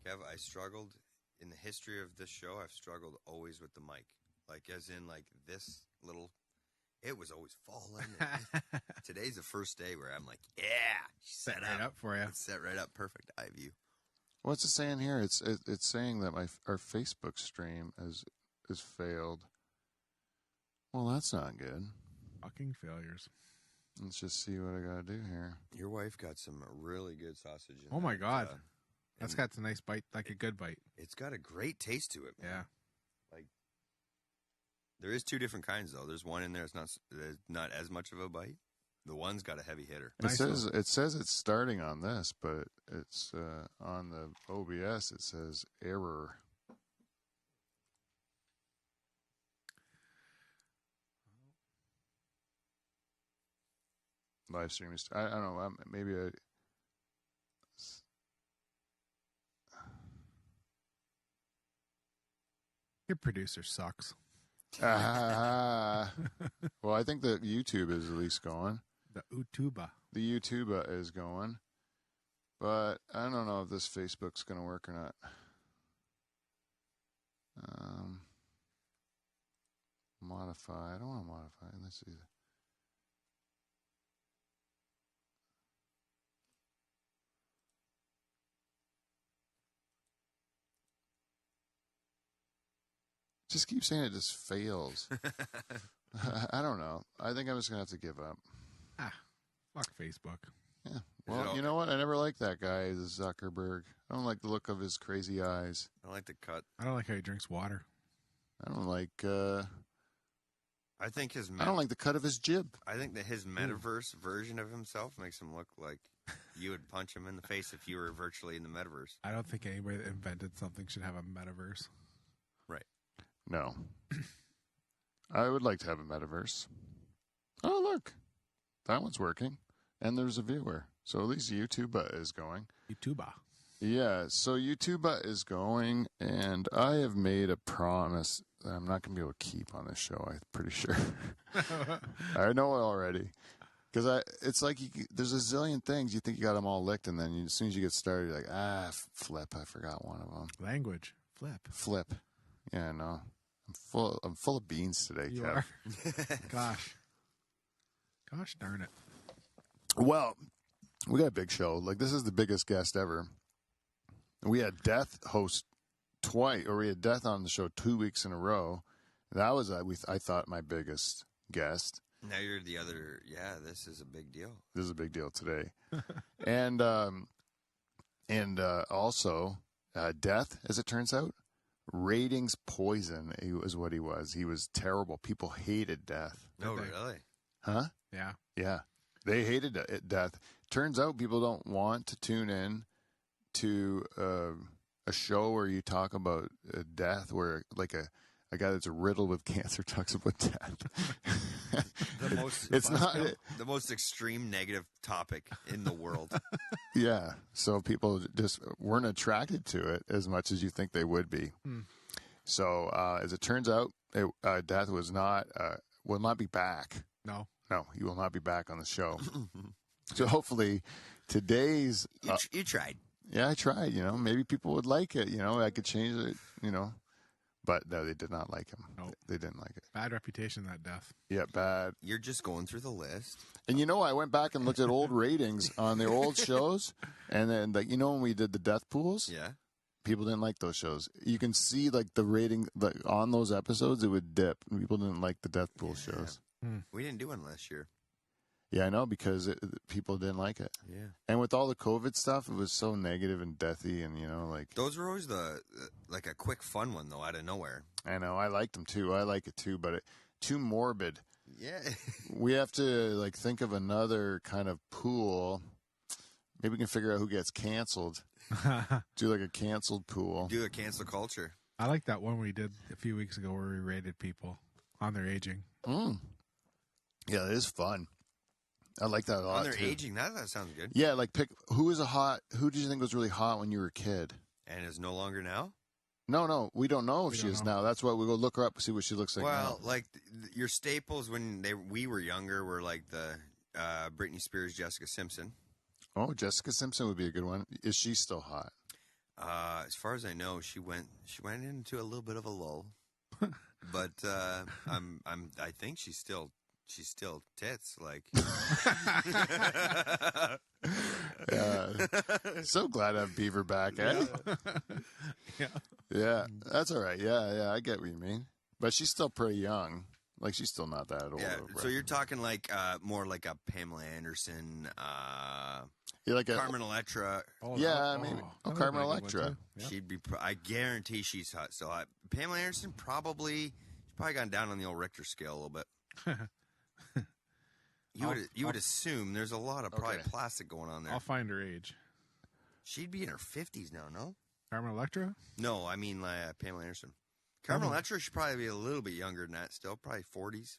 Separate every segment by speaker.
Speaker 1: Kev, I struggled in the history of this show. I've struggled always with the mic, like as in like this little. It was always falling. Today's the first day where I'm like, yeah,
Speaker 2: set right up for you.
Speaker 1: It's set right up, perfect eye view.
Speaker 3: What's it saying here? It's saying that our Facebook stream has failed. Well, that's not good.
Speaker 2: Fucking failures.
Speaker 3: Let's just see what I gotta do here.
Speaker 1: Your wife got some really good sausage.
Speaker 2: Oh my god, that's got a nice bite, like a good bite.
Speaker 1: It's got a great taste to it, man.
Speaker 2: Yeah.
Speaker 1: Like there is two different kinds though. There's one in there that's not as much of a bite. The one's got a heavy hitter.
Speaker 3: It says it's starting on this, but it's on the OBS. It says error. Live stream is. I don't know. Maybe I.
Speaker 2: Your producer sucks.
Speaker 3: Well, I think that YouTube is at least going.
Speaker 2: The YouTuber.
Speaker 3: The YouTuber is going. But I don't know if this Facebook's going to work or not. Modify. I don't want to modify. Let's see. Just keep saying it just fails. I don't know. I think I'm just going to have to give up.
Speaker 2: Fuck Facebook.
Speaker 3: Yeah. Well, you know what? I never liked that guy, Zuckerberg. I don't like the look of his crazy eyes.
Speaker 1: I like the cut.
Speaker 2: I don't like how he drinks water.
Speaker 3: I don't like...
Speaker 1: I think
Speaker 3: I don't like the cut of his jib.
Speaker 1: I think that his metaverse version of himself makes him look like you would punch him in the face if you were virtually in the metaverse.
Speaker 2: I don't think anybody that invented something should have a metaverse.
Speaker 1: Right.
Speaker 3: No. I would like to have a metaverse. Oh, look. That one's working. And there's a viewer. So at least YouTube is going.
Speaker 2: YouTuber.
Speaker 3: Yeah, so YouTube is going, and I have made a promise that I'm not going to be able to keep on this show, I'm pretty sure. I know it already. Because it's like there's a zillion things. You think you got them all licked, and then as soon as you get started, you're like, flip, I forgot one of them.
Speaker 2: Language.
Speaker 3: Flip. Yeah, no. I'm full of beans today,
Speaker 2: you
Speaker 3: Kev.
Speaker 2: Are. Gosh darn it.
Speaker 3: Well, we got a big show. Like, this is the biggest guest ever. We had Death host twice, or we had Death on the show 2 weeks in a row. That was, I thought, my biggest guest.
Speaker 1: Now you're the other. Yeah, this is a big deal.
Speaker 3: This is a big deal today. and also, Death, as it turns out, ratings poison is what he was. He was terrible. People hated Death.
Speaker 1: No, really?
Speaker 3: Huh?
Speaker 2: Yeah.
Speaker 3: Yeah. They hated Death. Turns out people don't want to tune in to a show where you talk about death, where like a guy that's riddled with cancer talks about death.
Speaker 1: The most extreme negative topic in the world.
Speaker 3: Yeah. So people just weren't attracted to it as much as you think they would be. So as it turns out, Death will not be back. No, he will not be back on the show. So hopefully today's...
Speaker 1: you tried.
Speaker 3: Yeah, I tried. Maybe people would like it. I could change it, But no, they did not like him.
Speaker 2: Nope.
Speaker 3: They didn't like it.
Speaker 2: Bad reputation, that Death.
Speaker 3: Yeah, bad.
Speaker 1: You're just going through the list.
Speaker 3: And I went back and looked at old ratings on their old shows. And then, when we did the death pools?
Speaker 1: Yeah.
Speaker 3: People didn't like those shows. You can see, the rating on those episodes, it would dip. People didn't like the death pool shows.
Speaker 1: We didn't do one last year.
Speaker 3: Yeah, I know, because people didn't like it.
Speaker 1: Yeah.
Speaker 3: And with all the COVID stuff, it was so negative and deathy, and
Speaker 1: those were always a quick fun one though, out of nowhere.
Speaker 3: I know, I liked them too. I like it too, but too morbid.
Speaker 1: Yeah.
Speaker 3: We have to think of another kind of pool. Maybe we can figure out who gets canceled. Do a canceled pool.
Speaker 1: Do a cancel culture.
Speaker 2: I like that one we did a few weeks ago where we rated people on their aging.
Speaker 3: Yeah, it is fun. I like that a lot.
Speaker 1: On their
Speaker 3: too.
Speaker 1: aging, that sounds good.
Speaker 3: Yeah, pick who did you think was really hot when you were a kid?
Speaker 1: And is no longer now?
Speaker 3: No, we don't know if she is now. That's why we go look her up, see what she looks like now.
Speaker 1: Well, your staples when we were younger were the Britney Spears, Jessica Simpson.
Speaker 3: Oh, Jessica Simpson would be a good one. Is she still hot?
Speaker 1: as far as I know, she went into a little bit of a lull, but I think she's still tits. Like,
Speaker 3: so glad to have Beaver back, eh? Yeah, that's all right. Yeah, I get what you mean. But she's still pretty young. Like, she's still not that old.
Speaker 1: Yeah, so you're talking like more like a Pamela Anderson,
Speaker 3: like
Speaker 1: Carmen Electra.
Speaker 3: Maybe. Carmen Electra.
Speaker 2: Yep.
Speaker 1: She'd be. I guarantee she's hot. So Pamela Anderson she's probably gone down on the old Richter scale a little bit. You would assume there's a lot of probably plastic going on there.
Speaker 2: I'll find her age.
Speaker 1: She'd be in her 50s now, no?
Speaker 2: Carmen Electra?
Speaker 1: No, I mean Pamela Anderson. Carmen Electra should probably be a little bit younger than that. Still, probably 40s.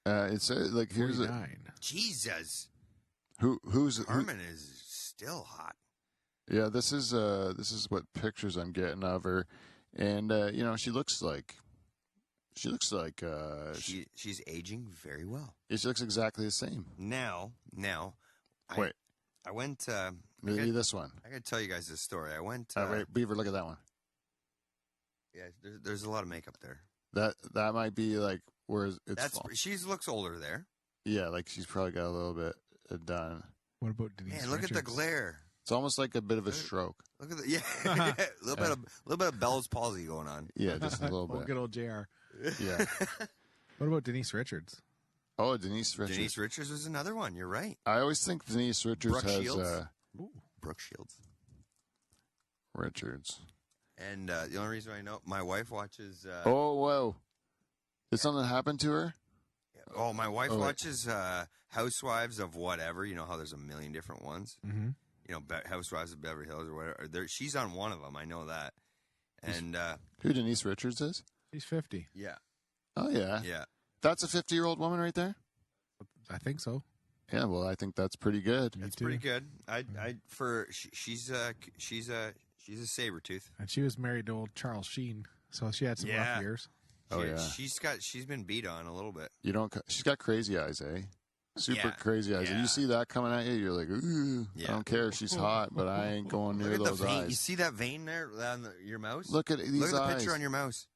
Speaker 3: It's like here's
Speaker 2: 49.
Speaker 1: Jesus.
Speaker 3: Who's
Speaker 1: Carmen is still hot.
Speaker 3: Yeah, this is what pictures I'm getting of her, and she looks like she's
Speaker 1: aging very well.
Speaker 3: She looks exactly the same.
Speaker 1: Now,
Speaker 3: wait,
Speaker 1: I went.
Speaker 3: Maybe this one.
Speaker 1: I gotta tell you guys this story. I went.
Speaker 3: Wait, Beaver, look at that one.
Speaker 1: Yeah, there's a lot of makeup there.
Speaker 3: That might be like where it's.
Speaker 1: She looks older there.
Speaker 3: Yeah, like she's probably got a little bit done.
Speaker 2: What about Denise
Speaker 1: Man, look
Speaker 2: Richards?
Speaker 1: at the glare.
Speaker 3: It's almost like a bit of a stroke.
Speaker 1: Look at a little bit of Bell's palsy going on.
Speaker 3: Yeah, just a little bit.
Speaker 2: Good old JR.
Speaker 3: Yeah.
Speaker 2: What about Denise Richards?
Speaker 3: Oh, Denise Richards.
Speaker 1: Denise Richards was another one. You're right.
Speaker 3: I always think Denise Richards
Speaker 1: Brooke
Speaker 3: has
Speaker 1: Shields. Brooke Shields.
Speaker 3: Richards.
Speaker 1: And the only reason I know, my wife watches.
Speaker 3: Oh, whoa! Did something happen to her?
Speaker 1: Oh, my wife watches Housewives of whatever. You know how there's a million different ones.
Speaker 2: Mm-hmm.
Speaker 1: You know, Housewives of Beverly Hills or whatever. She's on one of them. I know that. And
Speaker 3: who Denise Richards is?
Speaker 2: She's 50.
Speaker 1: Yeah.
Speaker 3: Oh yeah.
Speaker 1: Yeah.
Speaker 3: That's a 50-year-old woman right there.
Speaker 2: I think so.
Speaker 3: Yeah. Well, I think that's pretty good.
Speaker 1: That's pretty good. She's a saber tooth.
Speaker 2: And she was married to old Charles Sheen, so she had some rough years.
Speaker 3: Oh yeah.
Speaker 1: She's been beat on a little bit.
Speaker 3: She's got crazy eyes, eh? Super crazy eyes.
Speaker 1: Yeah.
Speaker 3: If you see that coming at you, you're like, ooh, I don't care if she's hot, but I ain't going near those eyes.
Speaker 1: You see that vein there on your mouse?
Speaker 3: Look at these eyes.
Speaker 1: Look at the picture on your mouse.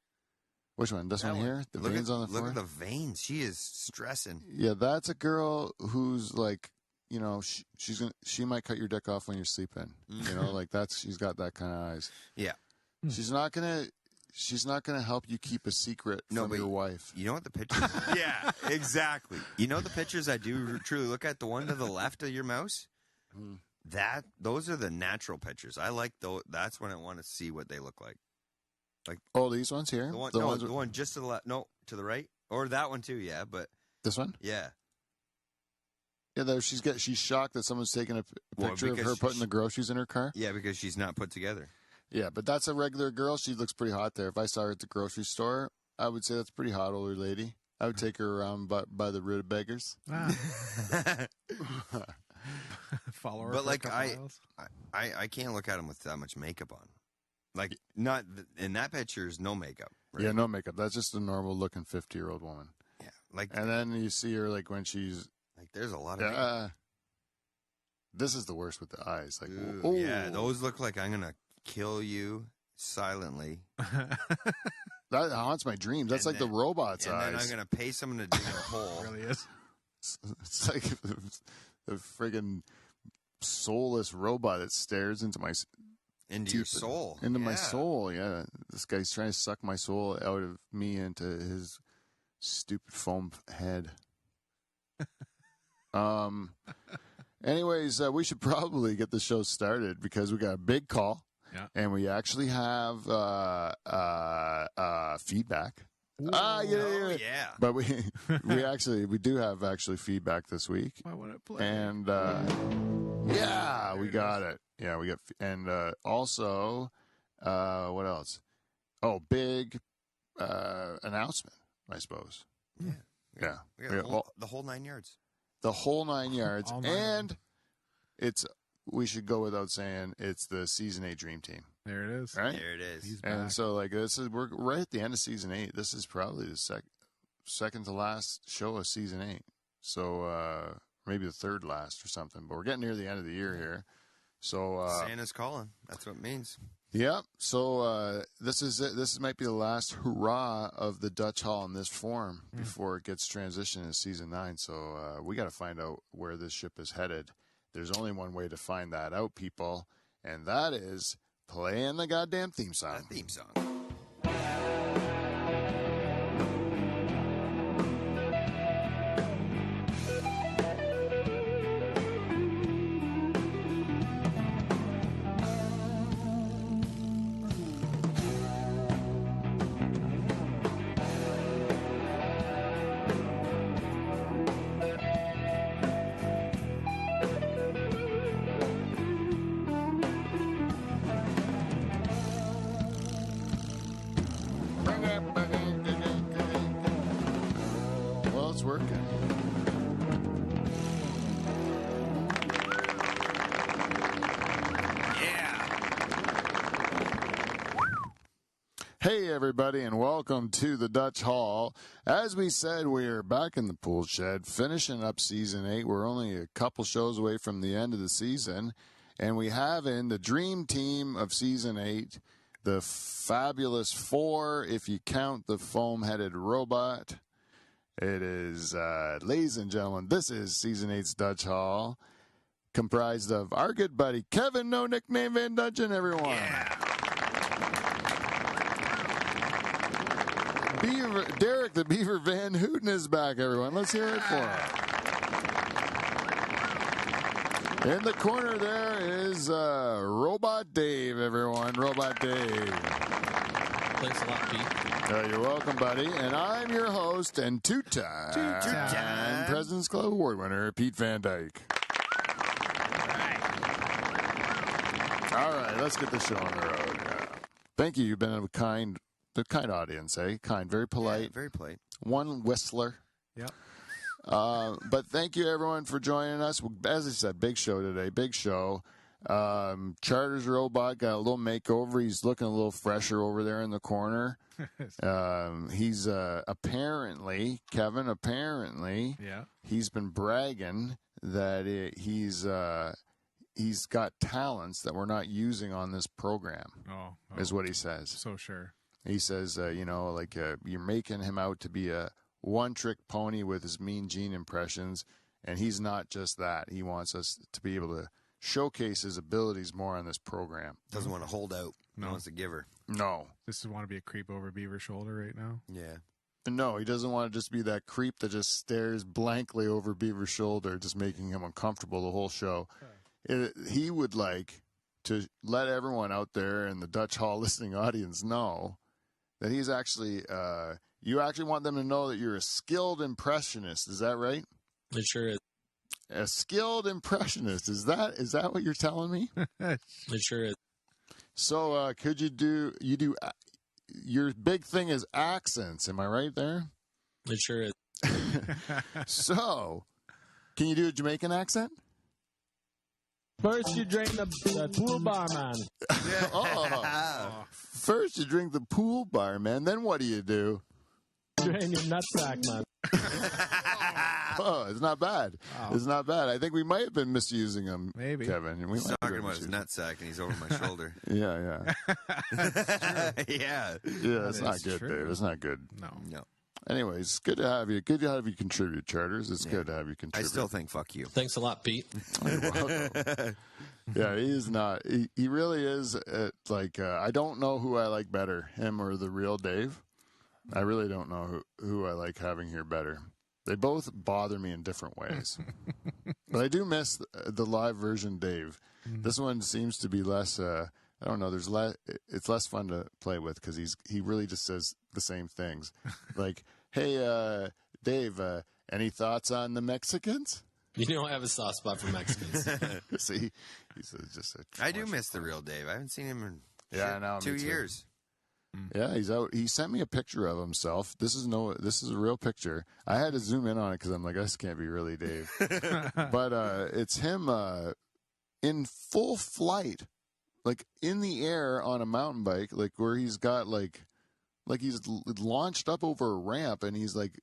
Speaker 3: Which one? This one here? The veins on the floor?
Speaker 1: Look at the veins. She is stressing.
Speaker 3: Yeah, that's a girl who's like, she might cut your dick off when you're sleeping. Like she's got that kind of eyes.
Speaker 1: Yeah.
Speaker 3: She's not gonna help you keep a secret from your wife.
Speaker 1: You know what the pictures? Yeah, exactly. You know the pictures I do truly look at, the one to the left of your mouse? Those are the natural pictures. I like those. That's when I want to see what they look like. Like,
Speaker 3: oh, these ones here?
Speaker 1: The one just to the left. No, to the right. Or that one too, yeah. But
Speaker 3: this one?
Speaker 1: Yeah.
Speaker 3: Yeah, she's shocked that someone's taking a picture of her putting the groceries in her car.
Speaker 1: Yeah, because she's not put together.
Speaker 3: Yeah, but that's a regular girl. She looks pretty hot there. If I saw her at the grocery store, I would say that's a pretty hot older lady. I would take her around by the rutabagas.
Speaker 2: Follow her.
Speaker 1: But like I can't look at him with that much makeup on. Like, not in that picture is no makeup. Right?
Speaker 3: Yeah, no makeup. That's just a normal looking 50-year-old woman.
Speaker 1: Yeah, like,
Speaker 3: and then you see her like when she's
Speaker 1: like, there's a lot of makeup.
Speaker 3: This is the worst with the eyes. Like,
Speaker 1: ooh, yeah, those look like I'm gonna kill you silently.
Speaker 3: That haunts my dreams. That's like the robot's eyes.
Speaker 1: And then I'm gonna pay someone to dig a hole.
Speaker 2: It really is.
Speaker 3: It's like the friggin' soulless robot that stares into my
Speaker 1: your soul.
Speaker 3: Into my soul, yeah. This guy's trying to suck my soul out of me into his stupid foam head. Anyways, we should probably get the show started because we got a big call.
Speaker 2: Yeah.
Speaker 3: And we actually have feedback.
Speaker 2: Ooh,
Speaker 1: yeah.
Speaker 3: But we do have feedback this week.
Speaker 2: Why would it play?
Speaker 3: And we got it. Yeah, we got, and also, what else? Oh, big announcement, I suppose.
Speaker 1: Yeah. We got the whole 9 yards.
Speaker 3: The whole 9 yards.
Speaker 2: All nine.
Speaker 3: And we should go without saying it's the Season 8 Dream Team.
Speaker 2: There it is.
Speaker 3: Right?
Speaker 1: There it is.
Speaker 2: He's
Speaker 3: And
Speaker 2: back.
Speaker 3: so, we're right at the end of Season 8. This is probably the second to last show of Season 8. So, maybe the third last or something. But we're getting near the end of the year here. So
Speaker 1: Santa's calling. That's what it means.
Speaker 3: Yep. So this is it. This might be the last hurrah of the Dutch Hall in this form before it gets transitioned in season 9. So we got to find out where this ship is headed. There's only one way to find that out, people, and that is playing the goddamn theme song.
Speaker 1: That theme song.
Speaker 3: Well, it's working. Hey, everybody, and welcome to the Dutch Hall. As we said, we're back in the pool shed, finishing up Season 8. We're only a couple shows away from the end of the season, and we have in the dream team of Season 8, the fabulous 4, if you count the foam-headed robot. It is, ladies and gentlemen, this is Season 8's Dutch Hall, comprised of our good buddy Kevin, no nickname Van Dutchen, everyone.
Speaker 1: Yeah.
Speaker 3: Derek the Beaver Van Houten is back, everyone. Let's hear it for him. In the corner there is Robot Dave, everyone. Robot Dave.
Speaker 4: Thanks a lot, Pete.
Speaker 3: You're welcome, buddy. And I'm your host and two-time President's Club Award winner, Pete Van Dyke. All right, let's get the show on the road. Thank you. You've been a kind audience, eh? Kind, very polite.
Speaker 1: Yeah, very polite.
Speaker 3: One whistler.
Speaker 2: Yep.
Speaker 3: But thank you, everyone, for joining us. As I said, big show today. Big show. Charters Robot got a little makeover. He's looking a little fresher over there in the corner. He's apparently, Kevin,
Speaker 2: Yeah.
Speaker 3: he's been bragging that he's got talents that we're not using on this program, is what he says.
Speaker 2: So sure.
Speaker 3: He says, you're making him out to be a one-trick pony with his Mean Gene impressions, and he's not just that. He wants us to be able to showcase his abilities more on this program.
Speaker 1: Doesn't want to hold out.
Speaker 2: No.
Speaker 1: He wants to give her.
Speaker 3: No.
Speaker 2: This is want to be a creep over Beaver's shoulder right now.
Speaker 1: Yeah.
Speaker 3: No, he doesn't want to just be that creep that just stares blankly over Beaver's shoulder, just making him uncomfortable the whole show. He would like to let everyone out there in the Dutch Hall listening audience know that he's actually, you actually want them to know that you're a skilled impressionist. Is that right?
Speaker 4: It sure is.
Speaker 3: A skilled impressionist. Is that what you're telling me?
Speaker 4: It sure is.
Speaker 3: So, could you do, your big thing is accents. Am I right there?
Speaker 4: It sure is.
Speaker 3: So, can you do a Jamaican accent?
Speaker 5: First you drain the pool bar, man.
Speaker 3: First you drink the pool bar, man. Then what do you do?
Speaker 5: Drain your nutsack, man.
Speaker 3: Oh, it's not bad.
Speaker 2: Wow.
Speaker 3: It's not bad. I think we might have been misusing him,
Speaker 2: Maybe.
Speaker 3: Kevin. We
Speaker 1: He's
Speaker 3: might have
Speaker 1: talking
Speaker 3: been
Speaker 1: about his
Speaker 3: misusing
Speaker 1: nutsack, and he's over my shoulder.
Speaker 3: Yeah.
Speaker 1: Yeah.
Speaker 3: Yeah, it's not
Speaker 2: is
Speaker 3: good,
Speaker 2: true.
Speaker 3: Dave. It's not good.
Speaker 2: No.
Speaker 3: Anyways, it's good to have you. Good to have you contribute, Charters. It's good to have you
Speaker 1: I
Speaker 3: contribute.
Speaker 1: still think fuck you.
Speaker 4: Thanks a lot, Pete.
Speaker 3: You're welcome. Yeah, he is not. He really is. I don't know who I like better, him or the real Dave. I really don't know who I like having here better. They both bother me in different ways. But I do miss the live version Dave. This one seems to be less. I don't know. It's less fun to play with because he really just says the same things. Like, hey, Dave, any thoughts on the Mexicans?
Speaker 4: You know I have a soft spot for Mexicans.
Speaker 3: See, he's just.
Speaker 1: I do miss the real Dave. I haven't seen him in
Speaker 3: Yeah, I know, me
Speaker 1: 2
Speaker 3: too.
Speaker 1: years.
Speaker 3: Yeah, he's out. He sent me a picture of himself. This is a real picture. I had to zoom in on it because I'm like, this can't be really Dave. But it's him in full flight, like in the air on a mountain bike, like where he's got like he's launched up over a ramp and he's like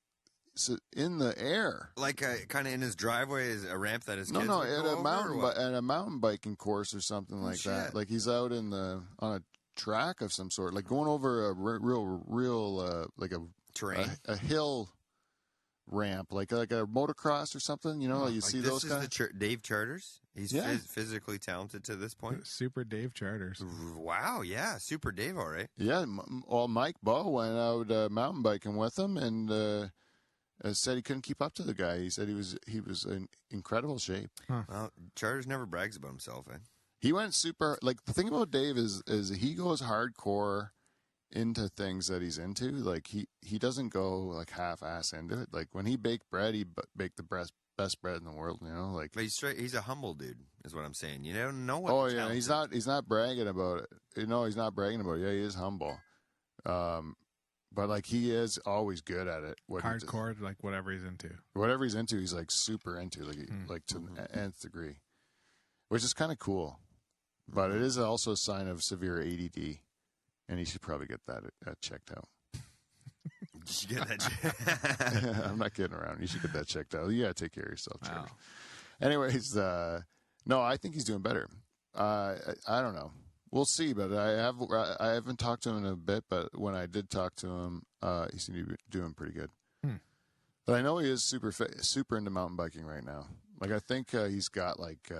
Speaker 3: in the air.
Speaker 1: Like kind of in his driveway is a ramp that his kids
Speaker 3: No,
Speaker 1: would
Speaker 3: at
Speaker 1: go
Speaker 3: a
Speaker 1: over,
Speaker 3: mountain
Speaker 1: or what?
Speaker 3: at a mountain biking course or something like that.
Speaker 1: shit.
Speaker 3: Like he's out on a track of some sort, like going over a real like
Speaker 1: Terrain.
Speaker 3: a hill ramp, like a motocross or something. You know, you see
Speaker 1: this
Speaker 3: those
Speaker 1: is
Speaker 3: guys.
Speaker 1: the Dave Charters. He's
Speaker 3: Yeah.
Speaker 1: physically talented to this point.
Speaker 2: Super Dave Charters.
Speaker 1: Wow, yeah, Super Dave, all right.
Speaker 3: Yeah, well, Mike Bowe went out mountain biking with him, and said he couldn't keep up to the guy. He said he was in incredible shape.
Speaker 1: Well, Charters never brags about himself, eh?
Speaker 3: He went super. Like, the thing about Dave is he goes hardcore into things that he's into. Like, he doesn't go like half-ass into it. Like, when he baked bread, he baked the best bread in the world. You know, like.
Speaker 1: But he's a humble dude, is what I'm saying. You don't know what.
Speaker 3: Oh yeah, he's not bragging about it. You know, he's not bragging about it. Yeah, he is humble. But like, he is always good at it.
Speaker 2: Hardcore, like whatever he's into.
Speaker 3: Whatever he's into, he's like super into, like to the nth degree, which is kind of cool. But it is also a sign of severe ADD, and he should probably get that checked out.
Speaker 1: You should get that.
Speaker 3: I'm not kidding around. You should get that checked out. You got to take care of yourself, Charlie.
Speaker 2: Wow.
Speaker 3: Anyways, no, I think he's doing better. I don't know. We'll see, but I haven't talked to him in a bit. But when I did talk to him, he seemed to be doing pretty good. But I know he is super into mountain biking right now. Like, I think he's got like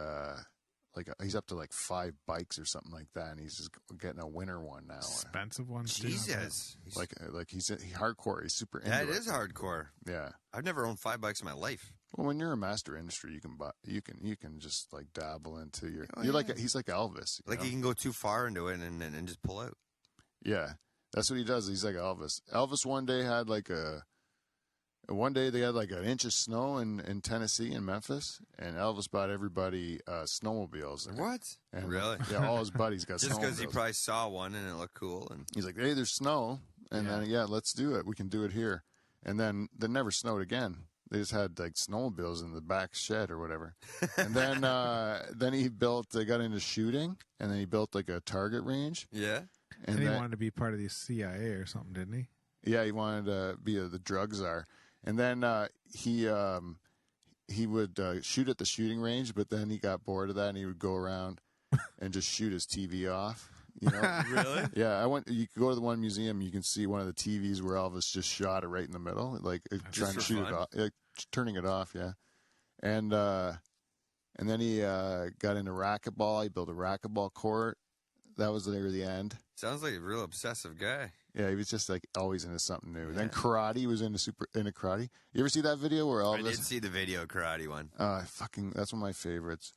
Speaker 3: he's up to like 5 bikes or something like that, and he's just getting a winter one now.
Speaker 2: Expensive ones.
Speaker 1: Jesus.
Speaker 3: Like he's hardcore. He's super into
Speaker 1: That is hardcore.
Speaker 3: Yeah.
Speaker 1: I've never owned 5 bikes in my life.
Speaker 3: Well, when you're a master industry, you can just like dabble into your.
Speaker 1: Oh,
Speaker 3: you're
Speaker 1: yeah.
Speaker 3: like he's like Elvis.
Speaker 1: Like,
Speaker 3: know?
Speaker 1: you can go too far into it and just pull out.
Speaker 3: Yeah, that's what he does. He's like Elvis. Elvis one day had like they had like an inch of snow in Tennessee and Memphis, and Elvis bought everybody snowmobiles.
Speaker 1: What?
Speaker 3: And,
Speaker 1: Really?
Speaker 3: Yeah, all his buddies got
Speaker 1: Just
Speaker 3: snowmobiles.
Speaker 1: because he probably saw one and it looked cool. And
Speaker 3: He's like, hey, there's snow, and then let's do it. We can do it here. And then they never snowed again. They just had like snowmobiles in the back shed or whatever. And then he got into shooting, and then he built like a target range.
Speaker 1: yeah.
Speaker 2: And he wanted to be part of the CIA or something, didn't he?
Speaker 3: Yeah, he wanted to be the drug czar. And then he would shoot at the shooting range, but then he got bored of that, and he would go around and just shoot his TV off. You know?
Speaker 1: Really?
Speaker 3: Yeah, you could go to the one museum, you can see one of the TVs where Elvis just shot it right in the middle, like trying to shoot it off, turning it off. Yeah, and then he got into racquetball. He built a racquetball court. That was near the end.
Speaker 1: Sounds like a real obsessive guy.
Speaker 3: Yeah, he was just like always into something new. Yeah. Then karate, he was into karate. You ever see that video where Elvis?
Speaker 1: I did see the video karate one.
Speaker 3: That's one of my favorites.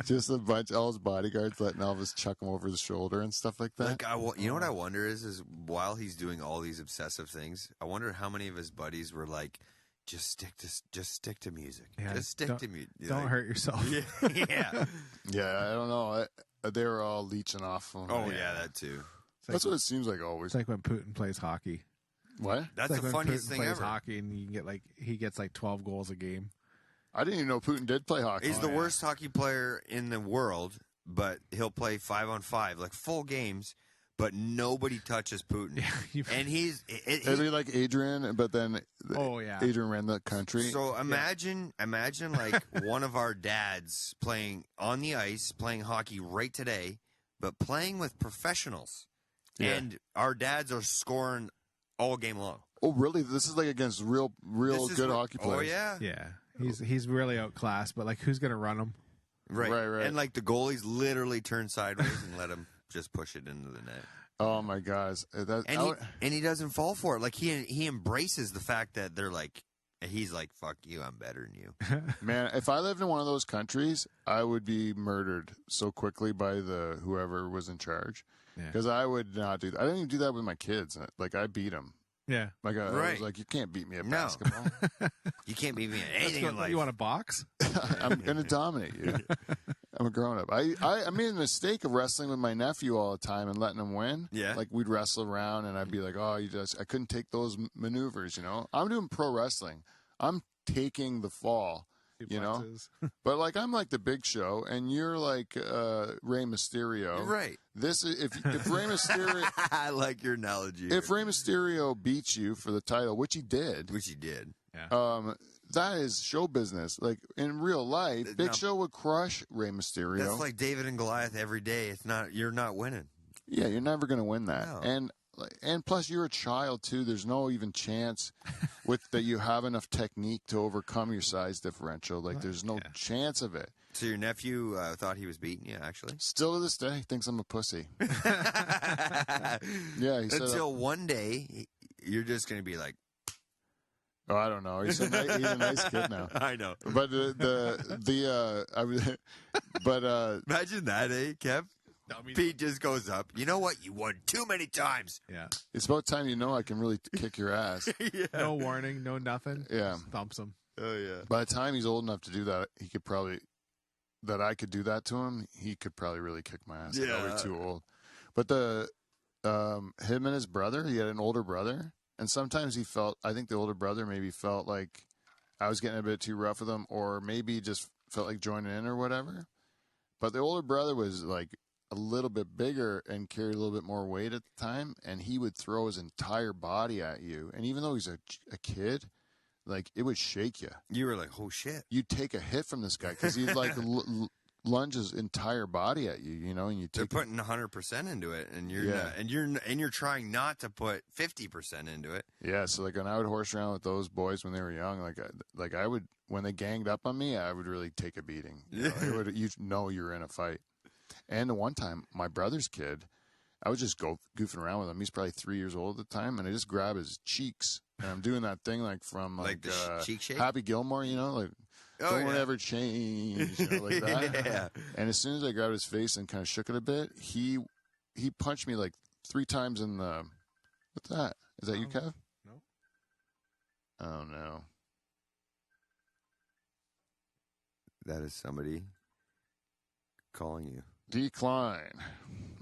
Speaker 3: Just a bunch, all his bodyguards letting Elvis chuck him over the shoulder and stuff like that.
Speaker 1: Like, you know what I wonder is while he's doing all these obsessive things, I wonder how many of his buddies were like, just stick to music.
Speaker 2: Yeah,
Speaker 1: just stick to music.
Speaker 2: Don't hurt yourself.
Speaker 1: Yeah.
Speaker 3: Yeah, I don't know. They were all leeching off him.
Speaker 1: Oh yeah, that too.
Speaker 3: That's what it seems like always.
Speaker 2: It's like when Putin plays hockey.
Speaker 3: What?
Speaker 1: That's
Speaker 2: like
Speaker 1: the
Speaker 2: when
Speaker 1: funniest
Speaker 2: Putin
Speaker 1: thing
Speaker 2: plays
Speaker 1: ever.
Speaker 2: hockey, and he gets like 12 goals a game.
Speaker 3: I didn't even know Putin did play hockey.
Speaker 1: He's the worst hockey player in the world, but he'll play 5-on-5, like full games, but nobody touches Putin.
Speaker 2: Yeah,
Speaker 1: and he's
Speaker 3: It'd be like Adrian, but then Adrian ran the country.
Speaker 1: So imagine like one of our dads playing on the ice, playing hockey right today, but playing with professionals.
Speaker 3: Yeah.
Speaker 1: And our dads are scoring all game long.
Speaker 3: Oh, really? This is like against real good hockey players.
Speaker 1: Oh, yeah.
Speaker 2: Yeah. He's really outclassed, but like, who's going to run him?
Speaker 1: Right.
Speaker 3: And
Speaker 1: like the goalies literally turn sideways and let him just push it into the net.
Speaker 3: Oh my gosh.
Speaker 1: And he doesn't fall for it. Like he embraces the fact that they're like, he's like, fuck you, I'm better than you.
Speaker 3: Man, if I lived in one of those countries, I would be murdered so quickly by whoever was in charge. Because I would not do that. I didn't even do that with my kids. Like, I beat them.
Speaker 2: Yeah.
Speaker 3: Like, I was like, you can't beat me at basketball.
Speaker 1: You can't beat me at anything in life.
Speaker 2: You want a box?
Speaker 3: I'm going to dominate you. I'm a grown-up. I made a mistake of wrestling with my nephew all the time and letting him win.
Speaker 1: Yeah.
Speaker 3: Like, we'd wrestle around, and I'd be like, I couldn't take those maneuvers, you know? I'm doing pro wrestling. I'm taking the fall. You know, but like I'm like the Big Show, and you're like Rey Mysterio.
Speaker 1: Right.
Speaker 3: If Rey Mysterio,
Speaker 1: I like your analogy.
Speaker 3: If Rey Mysterio beats you for the title, which he did,
Speaker 1: yeah.
Speaker 3: that is show business. Like in real life, Big Show would crush Rey Mysterio.
Speaker 1: That's like David and Goliath every day. It's not. You're not winning.
Speaker 3: Yeah, you're never going to win that.
Speaker 1: No.
Speaker 3: And plus, you're a child too. There's no even chance that you have enough technique to overcome your size differential. Like there's no chance of it.
Speaker 1: So your nephew thought he was beating you, actually?
Speaker 3: Still to this day, thinks I'm a pussy. Yeah, he said
Speaker 1: until one day you're just going to be like,
Speaker 3: oh, I don't know. He's a nice kid now.
Speaker 1: I know.
Speaker 3: But
Speaker 1: Imagine that, eh, Kev? Pete just goes up. You know what? You won too many times.
Speaker 2: Yeah.
Speaker 3: It's about time you know I can really kick your ass.
Speaker 1: Yeah.
Speaker 2: No warning, no nothing.
Speaker 3: Yeah.
Speaker 2: Just thumps him.
Speaker 1: Oh yeah.
Speaker 3: By the time he's old enough to do that, he could probably I could do that to him. He could probably really kick my ass.
Speaker 1: Yeah.
Speaker 3: I'll be too old. But him and his brother, he had an older brother, and sometimes I think the older brother maybe felt like I was getting a bit too rough with him, or maybe just felt like joining in or whatever. But the older brother was like a little bit bigger and carried a little bit more weight at the time, and he would throw his entire body at you. And even though he's a kid, like it would shake you.
Speaker 1: You were like, oh shit.
Speaker 3: You'd take a hit from this guy because he'd like lunge his entire body at you, you know, and
Speaker 1: They're putting 100% into it, and you're
Speaker 3: Yeah.
Speaker 1: not, and you're trying not to put 50% into it.
Speaker 3: Yeah, so like when I would horse around with those boys when they were young, like I would, when they ganged up on me, I would really take a beating. You know you're in a fight. And the one time, my brother's kid, I was just goofing around with him. He's probably 3 years old at the time, and I just grab his cheeks, and I'm doing that thing like from
Speaker 1: Like the cheek shake?
Speaker 3: Happy Gilmore, you know, like don't ever change, you know, like that.
Speaker 1: Yeah.
Speaker 3: And as soon as I grabbed his face and kind of shook it a bit, he punched me like 3 times in the. What's that? Is that you, Kev?
Speaker 2: No.
Speaker 3: Oh no.
Speaker 1: That is somebody calling you.
Speaker 3: Decline.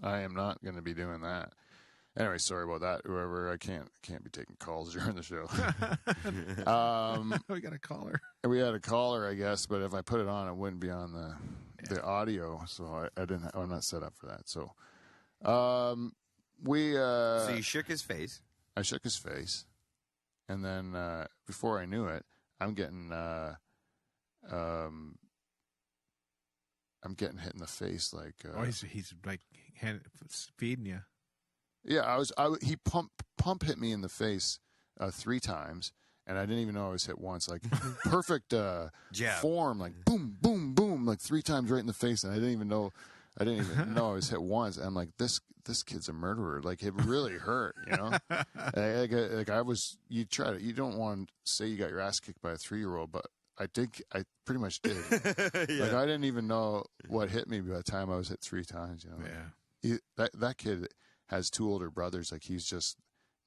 Speaker 3: I am not going to be doing that. Anyway, sorry about that. Whoever, I can't be taking calls during the show.
Speaker 2: We got a caller.
Speaker 3: We had a caller, I guess, but if I put it on, it wouldn't be on the audio. So I'm not set up for that. So,
Speaker 1: So you shook his face.
Speaker 3: I shook his face, and then before I knew it, I'm getting hit in the face like.
Speaker 2: He's like feeding you.
Speaker 3: Yeah, he pump hit me in the face 3 times, and I didn't even know I was hit once. Like perfect form, like boom, boom, boom, like 3 times right in the face, and I didn't even know I was hit once. And I'm like, this kid's a murderer. Like it really hurt, you know. You don't want to say you got your ass kicked by a 3-year-old, but I pretty much did.
Speaker 1: Yeah.
Speaker 3: Like I didn't even know what hit me by the time I was hit 3 times. You know.
Speaker 2: Yeah.
Speaker 3: That kid has 2 older brothers. Like he's just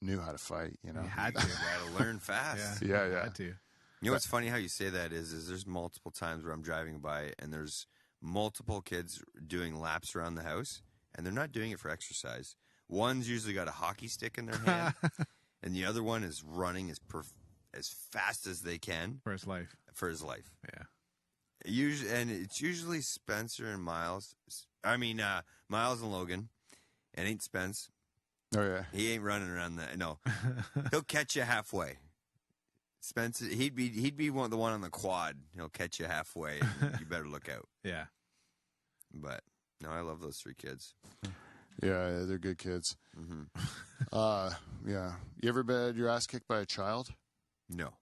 Speaker 3: knew how to fight. You know.
Speaker 2: He had to.
Speaker 1: You gotta learn fast.
Speaker 3: Yeah.
Speaker 2: Had to.
Speaker 1: You know what's funny how you say that is there's multiple times where I'm driving by and there's multiple kids doing laps around the house, and they're not doing it for exercise. One's usually got a hockey stick in their hand, and the other one is running as fast as they can
Speaker 2: For his life.
Speaker 1: Yeah. And it's usually Spencer and Miles. Miles and Logan. It ain't Spence.
Speaker 3: Oh yeah.
Speaker 1: He ain't running around that. No, he'll catch you halfway. Spence, he'd be the one on the quad. He'll catch you halfway. And you better look out.
Speaker 2: Yeah.
Speaker 1: But no, I love those 3 kids.
Speaker 3: Yeah, they're good kids.
Speaker 1: Mm-hmm.
Speaker 3: Yeah. You ever had your ass kicked by a child?
Speaker 1: No.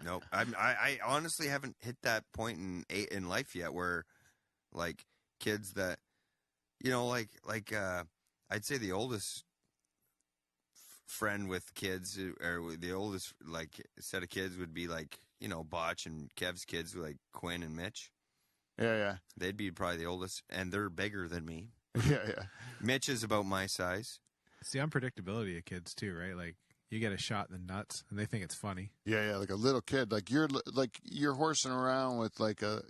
Speaker 1: No. I honestly haven't hit that point in life yet where, like, kids that, you know, like I'd say the oldest friend with kids, or the oldest, like, set of kids would be, like, you know, Botch and Kev's kids, like Quinn and Mitch.
Speaker 3: Yeah.
Speaker 1: They'd be probably the oldest, and they're bigger than me.
Speaker 3: Yeah.
Speaker 1: Mitch is about my size.
Speaker 2: It's the unpredictability of kids too, right? Like you get a shot in the nuts, and they think it's funny.
Speaker 3: Yeah. Like a little kid, like you're horsing around with like a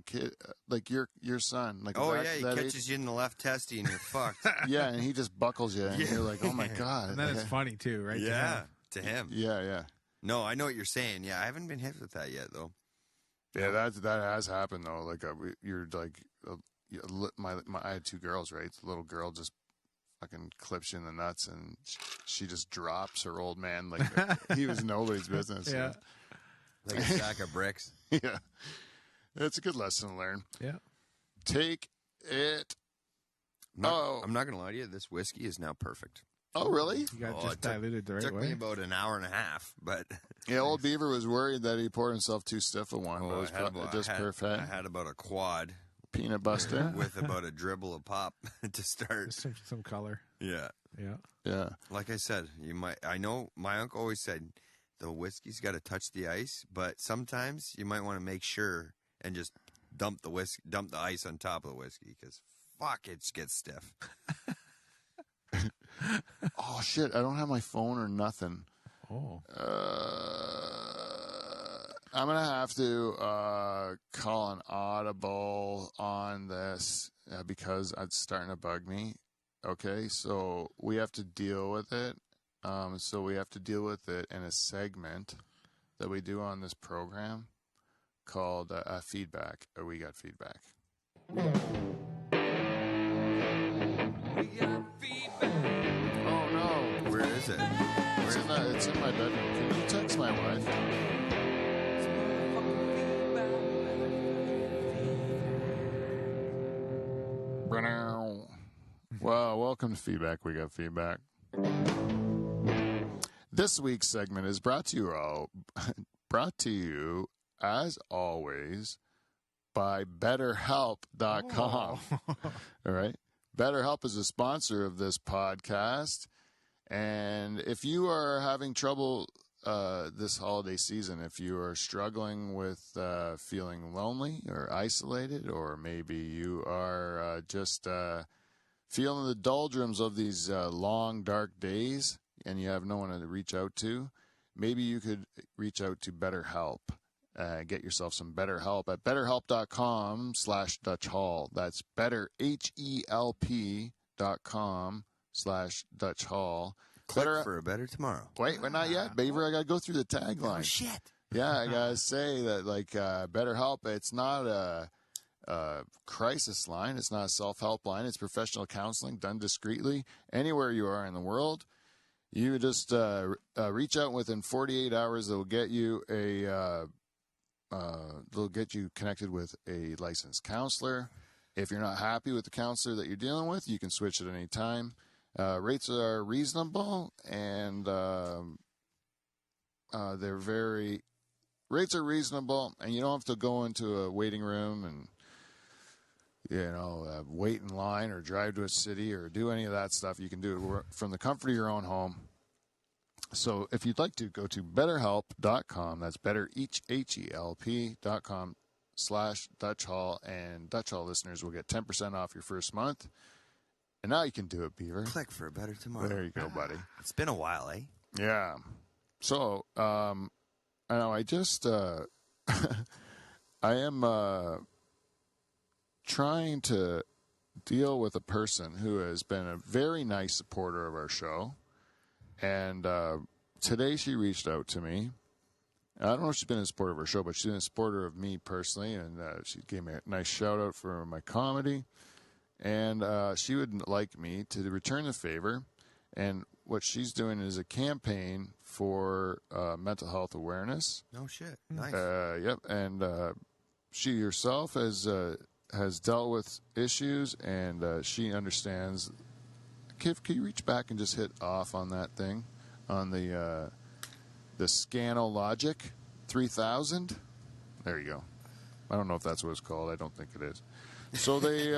Speaker 3: kid, like your son. Like
Speaker 1: Oh yeah, he catches you in the left testy, and you're fucked.
Speaker 3: Yeah, and he just buckles you, and you're like, oh my god.
Speaker 2: And then it's funny too, right?
Speaker 1: Yeah, to him.
Speaker 3: Yeah.
Speaker 1: No, I know what you're saying. Yeah, I haven't been hit with that yet, though.
Speaker 3: Yeah, that has happened though. Like you're like, I had 2 girls, right? The little girl just fucking clips you in the nuts, and she just drops her old man like he was nobody's business.
Speaker 2: Yeah.
Speaker 1: Like a stack of bricks.
Speaker 3: Yeah. It's a good lesson to learn.
Speaker 2: Yeah.
Speaker 3: Take it.
Speaker 1: I'm not going to lie to you. This whiskey is now perfect.
Speaker 3: Oh, really?
Speaker 2: You got
Speaker 1: Oh,
Speaker 2: just
Speaker 1: it took-
Speaker 2: diluted the
Speaker 1: It
Speaker 2: right
Speaker 1: took
Speaker 2: way.
Speaker 1: me about an hour and a half, but
Speaker 3: Yeah, old Beaver was worried that he poured himself too stiff of one, but it was just
Speaker 1: I
Speaker 3: perfect.
Speaker 1: had about a quad
Speaker 3: Peanut buster.
Speaker 1: with about a dribble of pop to start.
Speaker 2: Just some color.
Speaker 1: Yeah.
Speaker 2: Yeah.
Speaker 3: Yeah.
Speaker 1: Like I said, I know my uncle always said the whiskey's got to touch the ice, but sometimes you might want to make sure and just dump the ice on top of the whiskey because fuck, it gets stiff.
Speaker 3: Oh, shit. I don't have my phone or nothing.
Speaker 2: Oh.
Speaker 3: I'm going to have to call an audible on this because it's starting to bug me. Okay, so we have to deal with it. So we have to deal with it in a segment that we do on this program called feedback. Or we got feedback. Oh no!
Speaker 1: Where is it?
Speaker 3: It's in my bedroom. Can you text my wife? Well, welcome to Feedback. We got feedback. This week's segment is brought to you as always by BetterHelp.com. All right. BetterHelp is a sponsor of this podcast. And if you are having trouble this holiday season, if you are struggling with feeling lonely or isolated, or maybe you are just feeling the doldrums of these long, dark days and you have no one to reach out to, maybe you could reach out to BetterHelp. Get yourself some BetterHelp at BetterHelp.com/Dutch Hall. That's BetterHelp.com/Dutch Hall.
Speaker 1: Click for a better tomorrow.
Speaker 3: Wait, but not yet, Beaver. I got to go through the tagline.
Speaker 1: Oh, shit.
Speaker 3: Yeah, I got to say that, BetterHelp, it's not a crisis line. It's not a self-help line. It's professional counseling done discreetly anywhere you are in the world. You just reach out within 48 hours. They'll get you they'll get you connected with a licensed counselor. If you're not happy with the counselor that you're dealing with, you can switch at any time. Rates are reasonable, and rates are reasonable, and you don't have to go into a waiting room and wait in line or drive to a city or do any of that stuff. You can do it from the comfort of your own home. So if you'd like to, go to BetterHelp.com. That's BetterHelp.com/Dutch Hall, and Dutch Hall listeners will get 10% off your first month. And now you can do it, Beaver.
Speaker 1: Click for a better tomorrow.
Speaker 3: There you go, buddy.
Speaker 1: It's been a while, eh?
Speaker 3: Yeah. So, I know I just, I am trying to deal with a person who has been a very nice supporter of our show. And today she reached out to me. I don't know if she's been a supporter of our show, but she's been a supporter of me personally. And she gave me a nice shout out for my comedy. And she would like me to return the favor. And what she's doing is a campaign for mental health awareness.
Speaker 1: No shit. Nice.
Speaker 3: Yep. And she herself has dealt with issues, and she understands. Can you reach back and just hit off on that thing, on the Scanologic 3000? There you go. I don't know if that's what it's called. I don't think it is. So they,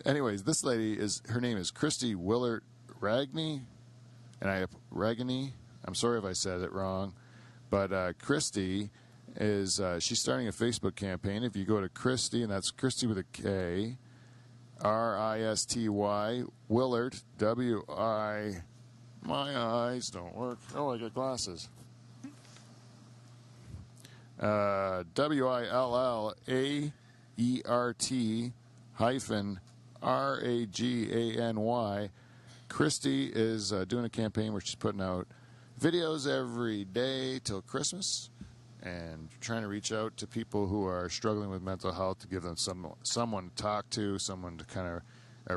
Speaker 3: anyways, this lady her name is Christy Willard Ragney, and Ragney. I'm sorry if I said it wrong, but Christy is she's starting a Facebook campaign. If you go to Christy, and that's Christy with a K, Risty Willard WI. My eyes don't work. Oh, I got glasses. WILLAERT-RAGANY. Christy is doing a campaign where she's putting out videos every day till Christmas and trying to reach out to people who are struggling with mental health, to give them someone to talk to, someone to kind of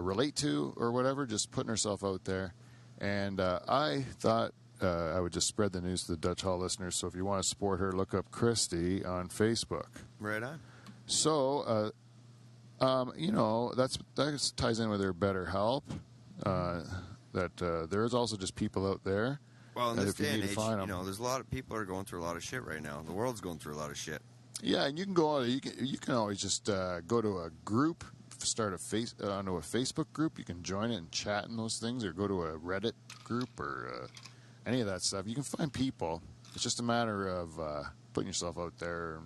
Speaker 3: relate to or whatever, just putting herself out there. And I thought I would just spread the news to the Dutch Hall listeners. So if you want to support her, look up Christy on Facebook.
Speaker 1: Right on.
Speaker 3: So, that ties in with her BetterHelp. That there's also just people out there.
Speaker 1: Well, in
Speaker 3: that
Speaker 1: this
Speaker 3: if you
Speaker 1: day
Speaker 3: need
Speaker 1: and
Speaker 3: to
Speaker 1: age,
Speaker 3: find 'em-
Speaker 1: there's a lot of people are going through a lot of shit right now. The world's going through a lot of shit.
Speaker 3: Yeah, and you can go on. You can always just go to a group, start onto a Facebook group. You can join it and chat in those things, or go to a Reddit group or any of that stuff. You can find people. It's just a matter of putting yourself out there.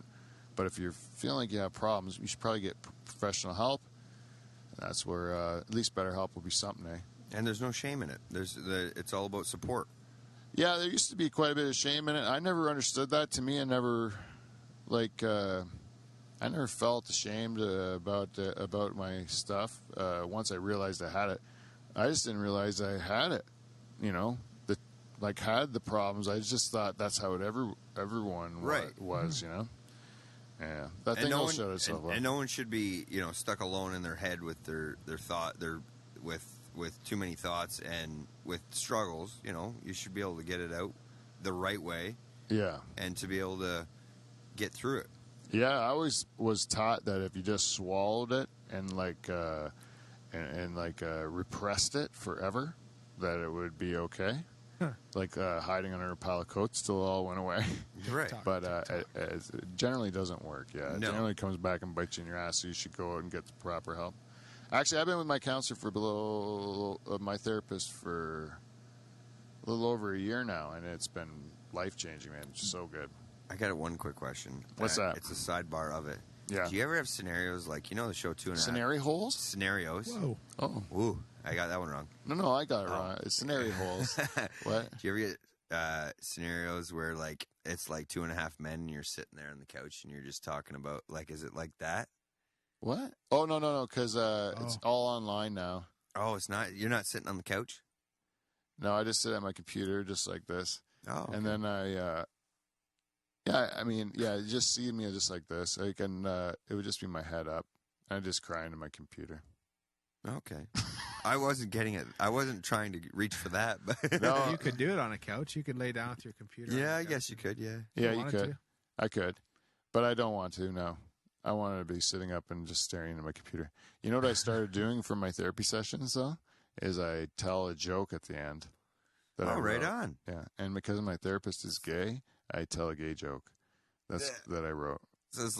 Speaker 3: But if you're feeling like you have problems, you should probably get professional help. And that's where at least BetterHelp will be something, eh?
Speaker 1: And there's no shame in it. It's all about support.
Speaker 3: Yeah, there used to be quite a bit of shame in it. I never understood that. To me, I never felt ashamed about my stuff. Once I realized I had it, I just didn't realize I had it. Had the problems. I just thought that's how everyone
Speaker 1: Right.
Speaker 3: was. Yeah, that thing will show itself up.
Speaker 1: And no one should be, stuck alone in their head with their thought, with too many thoughts and with struggles. You should be able to get it out the right way.
Speaker 3: Yeah,
Speaker 1: and to be able to get through it.
Speaker 3: Yeah, I always was taught that if you just swallowed it and repressed it forever, that it would be okay. Huh. Like hiding under a pile of coats till it all went away.
Speaker 1: Right.
Speaker 3: But it generally doesn't work. Yeah, it
Speaker 1: No.
Speaker 3: generally comes back and bites you in your ass. So you should go out and get the proper help. Actually, I've been with my counselor my therapist for a little over a year now, and it's been life-changing, man. It's so good.
Speaker 1: I got one quick question.
Speaker 3: What's that?
Speaker 1: It's a sidebar of it.
Speaker 3: Yeah.
Speaker 1: Do you ever have scenarios like, the show 2.5?
Speaker 3: Scenario holes?
Speaker 1: Scenarios.
Speaker 2: Whoa.
Speaker 3: Oh.
Speaker 1: Ooh, I got that one wrong.
Speaker 3: No, I got it wrong. It's scenario holes. What?
Speaker 1: Do you ever get scenarios where, it's like 2.5 men and you're sitting there on the couch and you're just talking about, is it like that?
Speaker 3: What? Oh, no, because it's all online now.
Speaker 1: Oh, it's not? You're not sitting on the couch?
Speaker 3: No, I just sit at my computer just like this.
Speaker 1: Oh, okay.
Speaker 3: And then you just see me just like this. It would just be my head up. I just cry into my computer.
Speaker 1: Okay. I wasn't getting it. I wasn't trying to reach for that. But
Speaker 3: No.
Speaker 2: You could do it on a couch. You could lay down with your computer.
Speaker 1: Yeah,
Speaker 2: on
Speaker 1: I
Speaker 2: the
Speaker 1: guess
Speaker 2: couch.
Speaker 1: you could, yeah.
Speaker 3: Yeah, you
Speaker 2: wanted
Speaker 3: could.
Speaker 2: to?
Speaker 3: I could. But I don't want to, no. I want to be sitting up and just staring into my computer. You know what I started doing for my therapy sessions, though? Is I tell a joke at the end. That I
Speaker 1: right
Speaker 3: wrote.
Speaker 1: on.
Speaker 3: Yeah, and because my therapist is gay, I tell a gay joke. That I wrote.
Speaker 1: So it's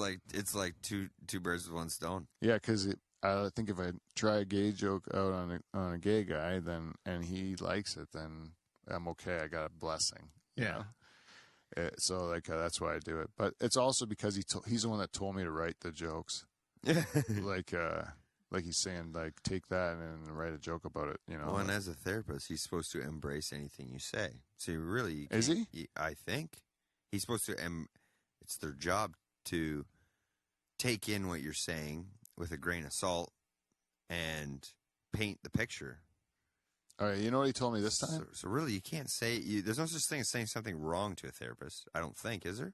Speaker 1: like two birds with one stone.
Speaker 3: Yeah, because I think if I try a gay joke out on a gay guy, and he likes it, then I'm okay. I got a blessing.
Speaker 2: Yeah.
Speaker 3: So that's why I do it. But it's also because he's the one that told me to write the jokes. Like he's saying, take that and write a joke about it.
Speaker 1: Well, and as a therapist, he's supposed to embrace anything you say. So you
Speaker 3: is he?
Speaker 1: I think he's supposed to. It's their job to take in what you're saying with a grain of salt and paint the picture.
Speaker 3: All right, you know what he told me this time?
Speaker 1: So really, you can't say. There's no such thing as saying something wrong to a therapist. I don't think, is there?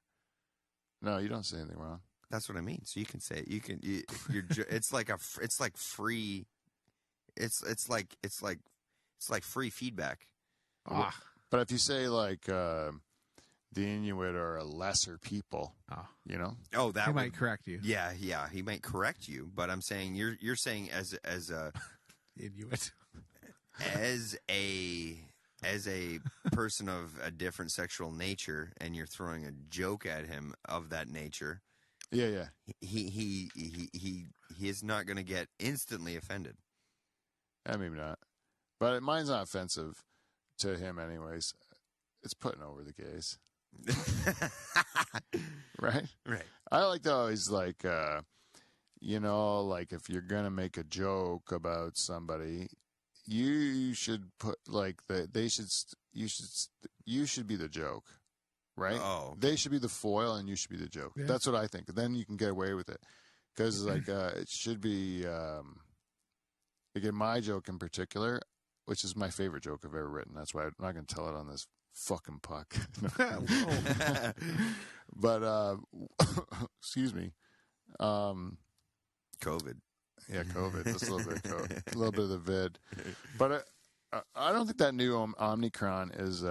Speaker 3: No, you don't say anything wrong.
Speaker 1: That's what I mean. So you can say it. You can. It's like free. It's like free feedback.
Speaker 2: Ah.
Speaker 3: But if you say the Inuit are a lesser people,
Speaker 1: Oh, that
Speaker 2: He
Speaker 1: would,
Speaker 2: might correct you.
Speaker 1: Yeah, he might correct you. But I'm saying you're saying as a
Speaker 2: Inuit.
Speaker 1: as a person of a different sexual nature, and you're throwing a joke at him of that nature.
Speaker 3: Yeah.
Speaker 1: He is not going to get instantly offended.
Speaker 3: Maybe not. But mine's not offensive to him anyways. It's putting over the gays. Right?
Speaker 1: Right.
Speaker 3: I like to always if you're going to make a joke about somebody, you should put you should be the joke. Right?
Speaker 1: Oh. Okay.
Speaker 3: They should be the foil and you should be the joke.
Speaker 2: Yeah.
Speaker 3: That's what I think. Then you can get away with it. Because, it should be, in my joke in particular, which is my favorite joke I've ever written. That's why I'm not going to tell it on this fucking puck. But, excuse me.
Speaker 1: COVID.
Speaker 3: Yeah, COVID. Just a little bit of COVID. A little bit of the vid. But I don't think that new Omicron is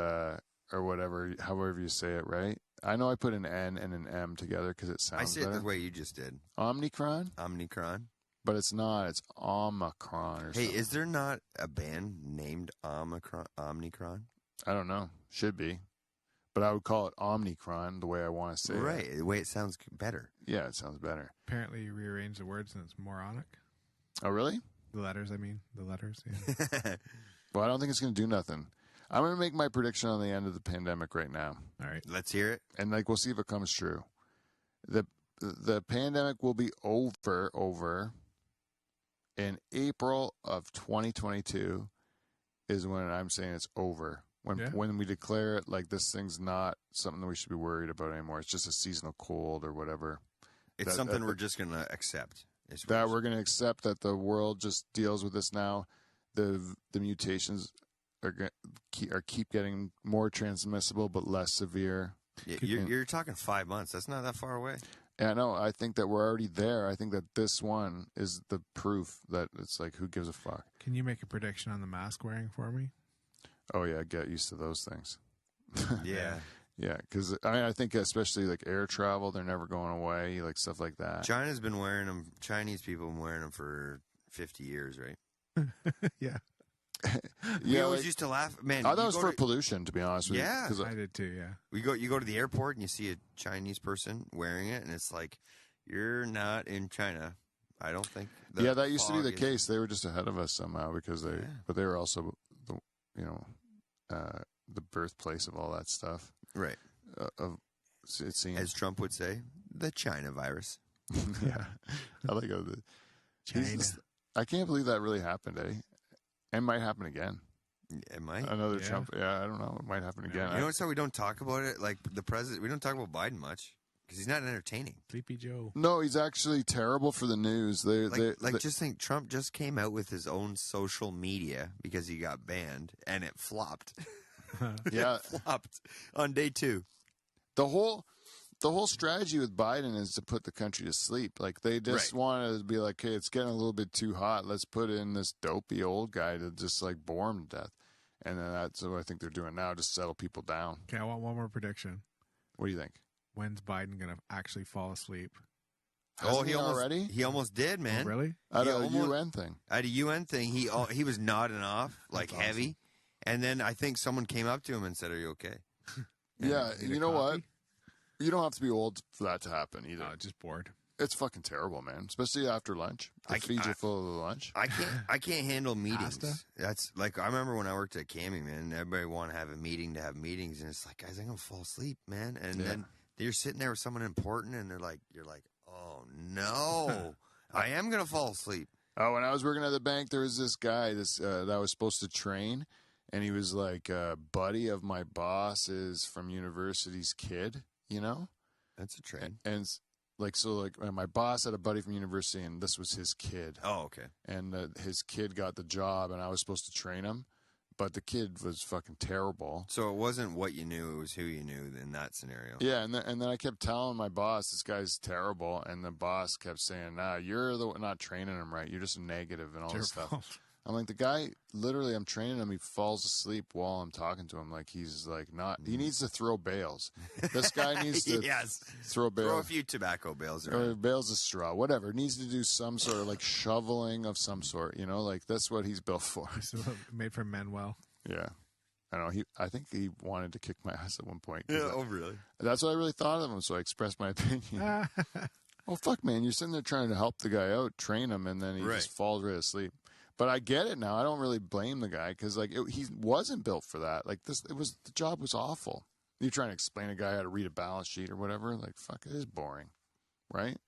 Speaker 3: or whatever, however you say it, right? I know I put an N and an M together because it sounds
Speaker 1: I say it
Speaker 3: better.
Speaker 1: the way you just did.
Speaker 3: Omnicron?
Speaker 1: Omnicron.
Speaker 3: But it's not. It's Omicron or
Speaker 1: Hey,
Speaker 3: something.
Speaker 1: is there not a band named Omnicron?
Speaker 3: I don't know. Should be. But I would call it Omnicron the way I want to say it.
Speaker 1: Right, the way it sounds better.
Speaker 3: Yeah, it sounds better.
Speaker 2: Apparently, you rearrange the words and it's moronic.
Speaker 3: Oh, really?
Speaker 2: The letters, I mean. The letters, yeah.
Speaker 3: Well, I don't think it's going to do nothing. I'm going to make my prediction on the end of the pandemic right now.
Speaker 2: All right.
Speaker 1: Let's hear it.
Speaker 3: And, like, we'll see if it comes true. The pandemic will be over in April of 2022 is when I'm saying it's over. When we declare it like this thing's not something that we should be worried about anymore. It's just a seasonal cold or whatever.
Speaker 1: It's something we're just going to accept.
Speaker 3: That we're going to accept that the world just deals with this now. The mutations keep getting more transmissible but less severe.
Speaker 1: You're talking 5 months. That's not that far away.
Speaker 3: Yeah, no, I think that we're already there. I think that this one is the proof that it's like, who gives a fuck?
Speaker 2: Can you make a prediction on the mask wearing for me?
Speaker 3: Oh, yeah, get used to those things.
Speaker 1: Yeah.
Speaker 3: Yeah, because I think especially like air travel, they're never going away, like stuff like that.
Speaker 1: China's been wearing them. Chinese people have been wearing them for 50 years, right?
Speaker 2: Yeah.
Speaker 1: We always used to laugh. Man,
Speaker 3: I thought it was for pollution, to be honest with you.
Speaker 1: Yeah.
Speaker 3: 'Cause
Speaker 2: I did too, yeah.
Speaker 1: You go to the airport and you see a Chinese person wearing it, and it's like, you're not in China. I don't think.
Speaker 3: Yeah, that used to be the case. They were just ahead of us somehow because but they were also the the birthplace of all that stuff.
Speaker 1: Right.
Speaker 3: It seems,
Speaker 1: as Trump would say, the China virus.
Speaker 3: Yeah, I like how
Speaker 2: China.
Speaker 3: I can't believe that really happened, eh? It might happen again.
Speaker 1: It might.
Speaker 3: Another Trump. Yeah, I don't know. It might happen again.
Speaker 1: You know what's how we don't talk about it? Like the president, we don't talk about Biden much because he's not entertaining.
Speaker 2: Sleepy Joe.
Speaker 3: No, he's actually terrible for the news.
Speaker 1: Just think, Trump just came out with his own social media because he got banned, and it flopped.
Speaker 3: Yeah,
Speaker 1: it flopped on day 2.
Speaker 3: The whole strategy with Biden is to put the country to sleep. Like they just want to be like, hey, it's getting a little bit too hot. Let's put in this dopey old guy to just like bore him to death. And then that's what I think they're doing now, just settle people down.
Speaker 2: Okay, I want one more prediction.
Speaker 3: What do you think?
Speaker 2: When's Biden going to actually fall asleep?
Speaker 3: Hasn't he already?
Speaker 1: He almost did, man.
Speaker 2: Oh, really?
Speaker 3: At a UN thing.
Speaker 1: At a UN thing, he was nodding off like
Speaker 2: That's
Speaker 1: heavy,
Speaker 2: awesome.
Speaker 1: and then I think someone came up to him and said, "Are you okay?"
Speaker 3: Yeah,
Speaker 2: Need a
Speaker 3: you know what?
Speaker 2: coffee?
Speaker 3: You don't have to be old for that to happen either.
Speaker 2: Just bored.
Speaker 3: It's fucking terrible, man. Especially after lunch. They feed you full of the lunch.
Speaker 1: I can't handle meetings.
Speaker 2: Pasta?
Speaker 1: That's like I remember when I worked at Cami, man. Everybody want to have a meeting to have meetings, and it's like, guys, I'm gonna fall asleep, man. And then you're sitting there with someone important, and you're like, oh no, I am gonna fall asleep.
Speaker 3: Oh, when I was working at the bank, there was this guy that I was supposed to train, and he was like a buddy of my boss's from university's kid, you know?
Speaker 1: That's a train.
Speaker 3: And my boss had a buddy from university, and this was his kid.
Speaker 1: Oh, okay.
Speaker 3: And his kid got the job, and I was supposed to train him, but the kid was fucking terrible.
Speaker 1: So it wasn't what you knew; it was who you knew in that scenario.
Speaker 3: Yeah, and then I kept telling my boss, this guy's terrible, and the boss kept saying, nah, you're the one not training him right. You're just negative and all this stuff. I'm like, the guy, literally, I'm training him. He falls asleep while I'm talking to him. Like, he's like not, he needs to throw bales. This guy needs to throw bales.
Speaker 1: Throw a few tobacco bales
Speaker 3: or
Speaker 1: around.
Speaker 3: bales of straw, whatever. Needs to do some sort of like shoveling of some sort, you know, like that's what he's built for.
Speaker 2: So made for Manuel.
Speaker 3: Yeah. I don't know. I think he wanted to kick my ass at one point.
Speaker 1: Yeah, oh, really?
Speaker 3: That's what I really thought of him, so I expressed my opinion. Oh, fuck, man. You're sitting there trying to help the guy out, train him, and then he just falls right asleep. But I get it now. I don't really blame the guy because like he wasn't built for that. Like the job was awful. You're trying to explain a guy how to read a balance sheet or whatever. Like fuck, it is boring, right?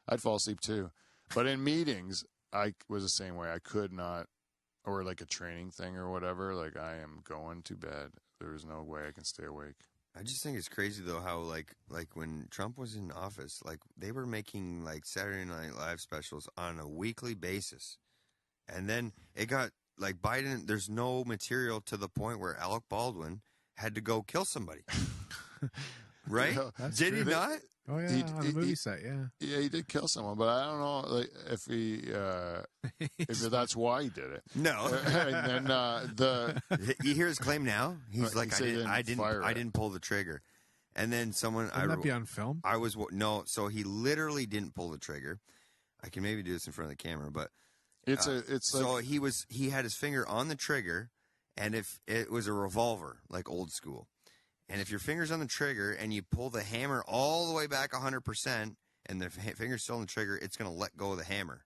Speaker 3: I'd fall asleep too. But in meetings, I was the same way. I could not, or like a training thing or whatever. Like I am going to bed. There's no way I can stay awake.
Speaker 1: I just think it's crazy though how like when Trump was in office, like they were making like Saturday Night Live specials on a weekly basis. And then it got, like, Biden, there's no material to the point where Alec Baldwin had to go kill somebody. right?
Speaker 2: That's
Speaker 1: Did he
Speaker 2: true.
Speaker 1: not?
Speaker 2: Oh yeah,
Speaker 3: He-
Speaker 2: on the movie set, yeah.
Speaker 3: Yeah, he did kill someone, but I don't know like, if that's why he did it.
Speaker 1: No.
Speaker 3: And then
Speaker 1: You hear his claim now? He's
Speaker 3: He
Speaker 1: like,
Speaker 3: said he
Speaker 1: I
Speaker 3: didn't fire it.
Speaker 1: didn't pull the trigger. And then someone,
Speaker 2: Wouldn't that be on film?
Speaker 1: no, so he literally didn't pull the trigger. I can maybe do this in front of the camera, but
Speaker 3: it's
Speaker 1: so
Speaker 3: like,
Speaker 1: he had his finger on the trigger, and if it was a revolver, like old school, and if your finger's on the trigger and you pull the hammer all the way back 100%, and the finger's still on the trigger, it's going to let go of the hammer,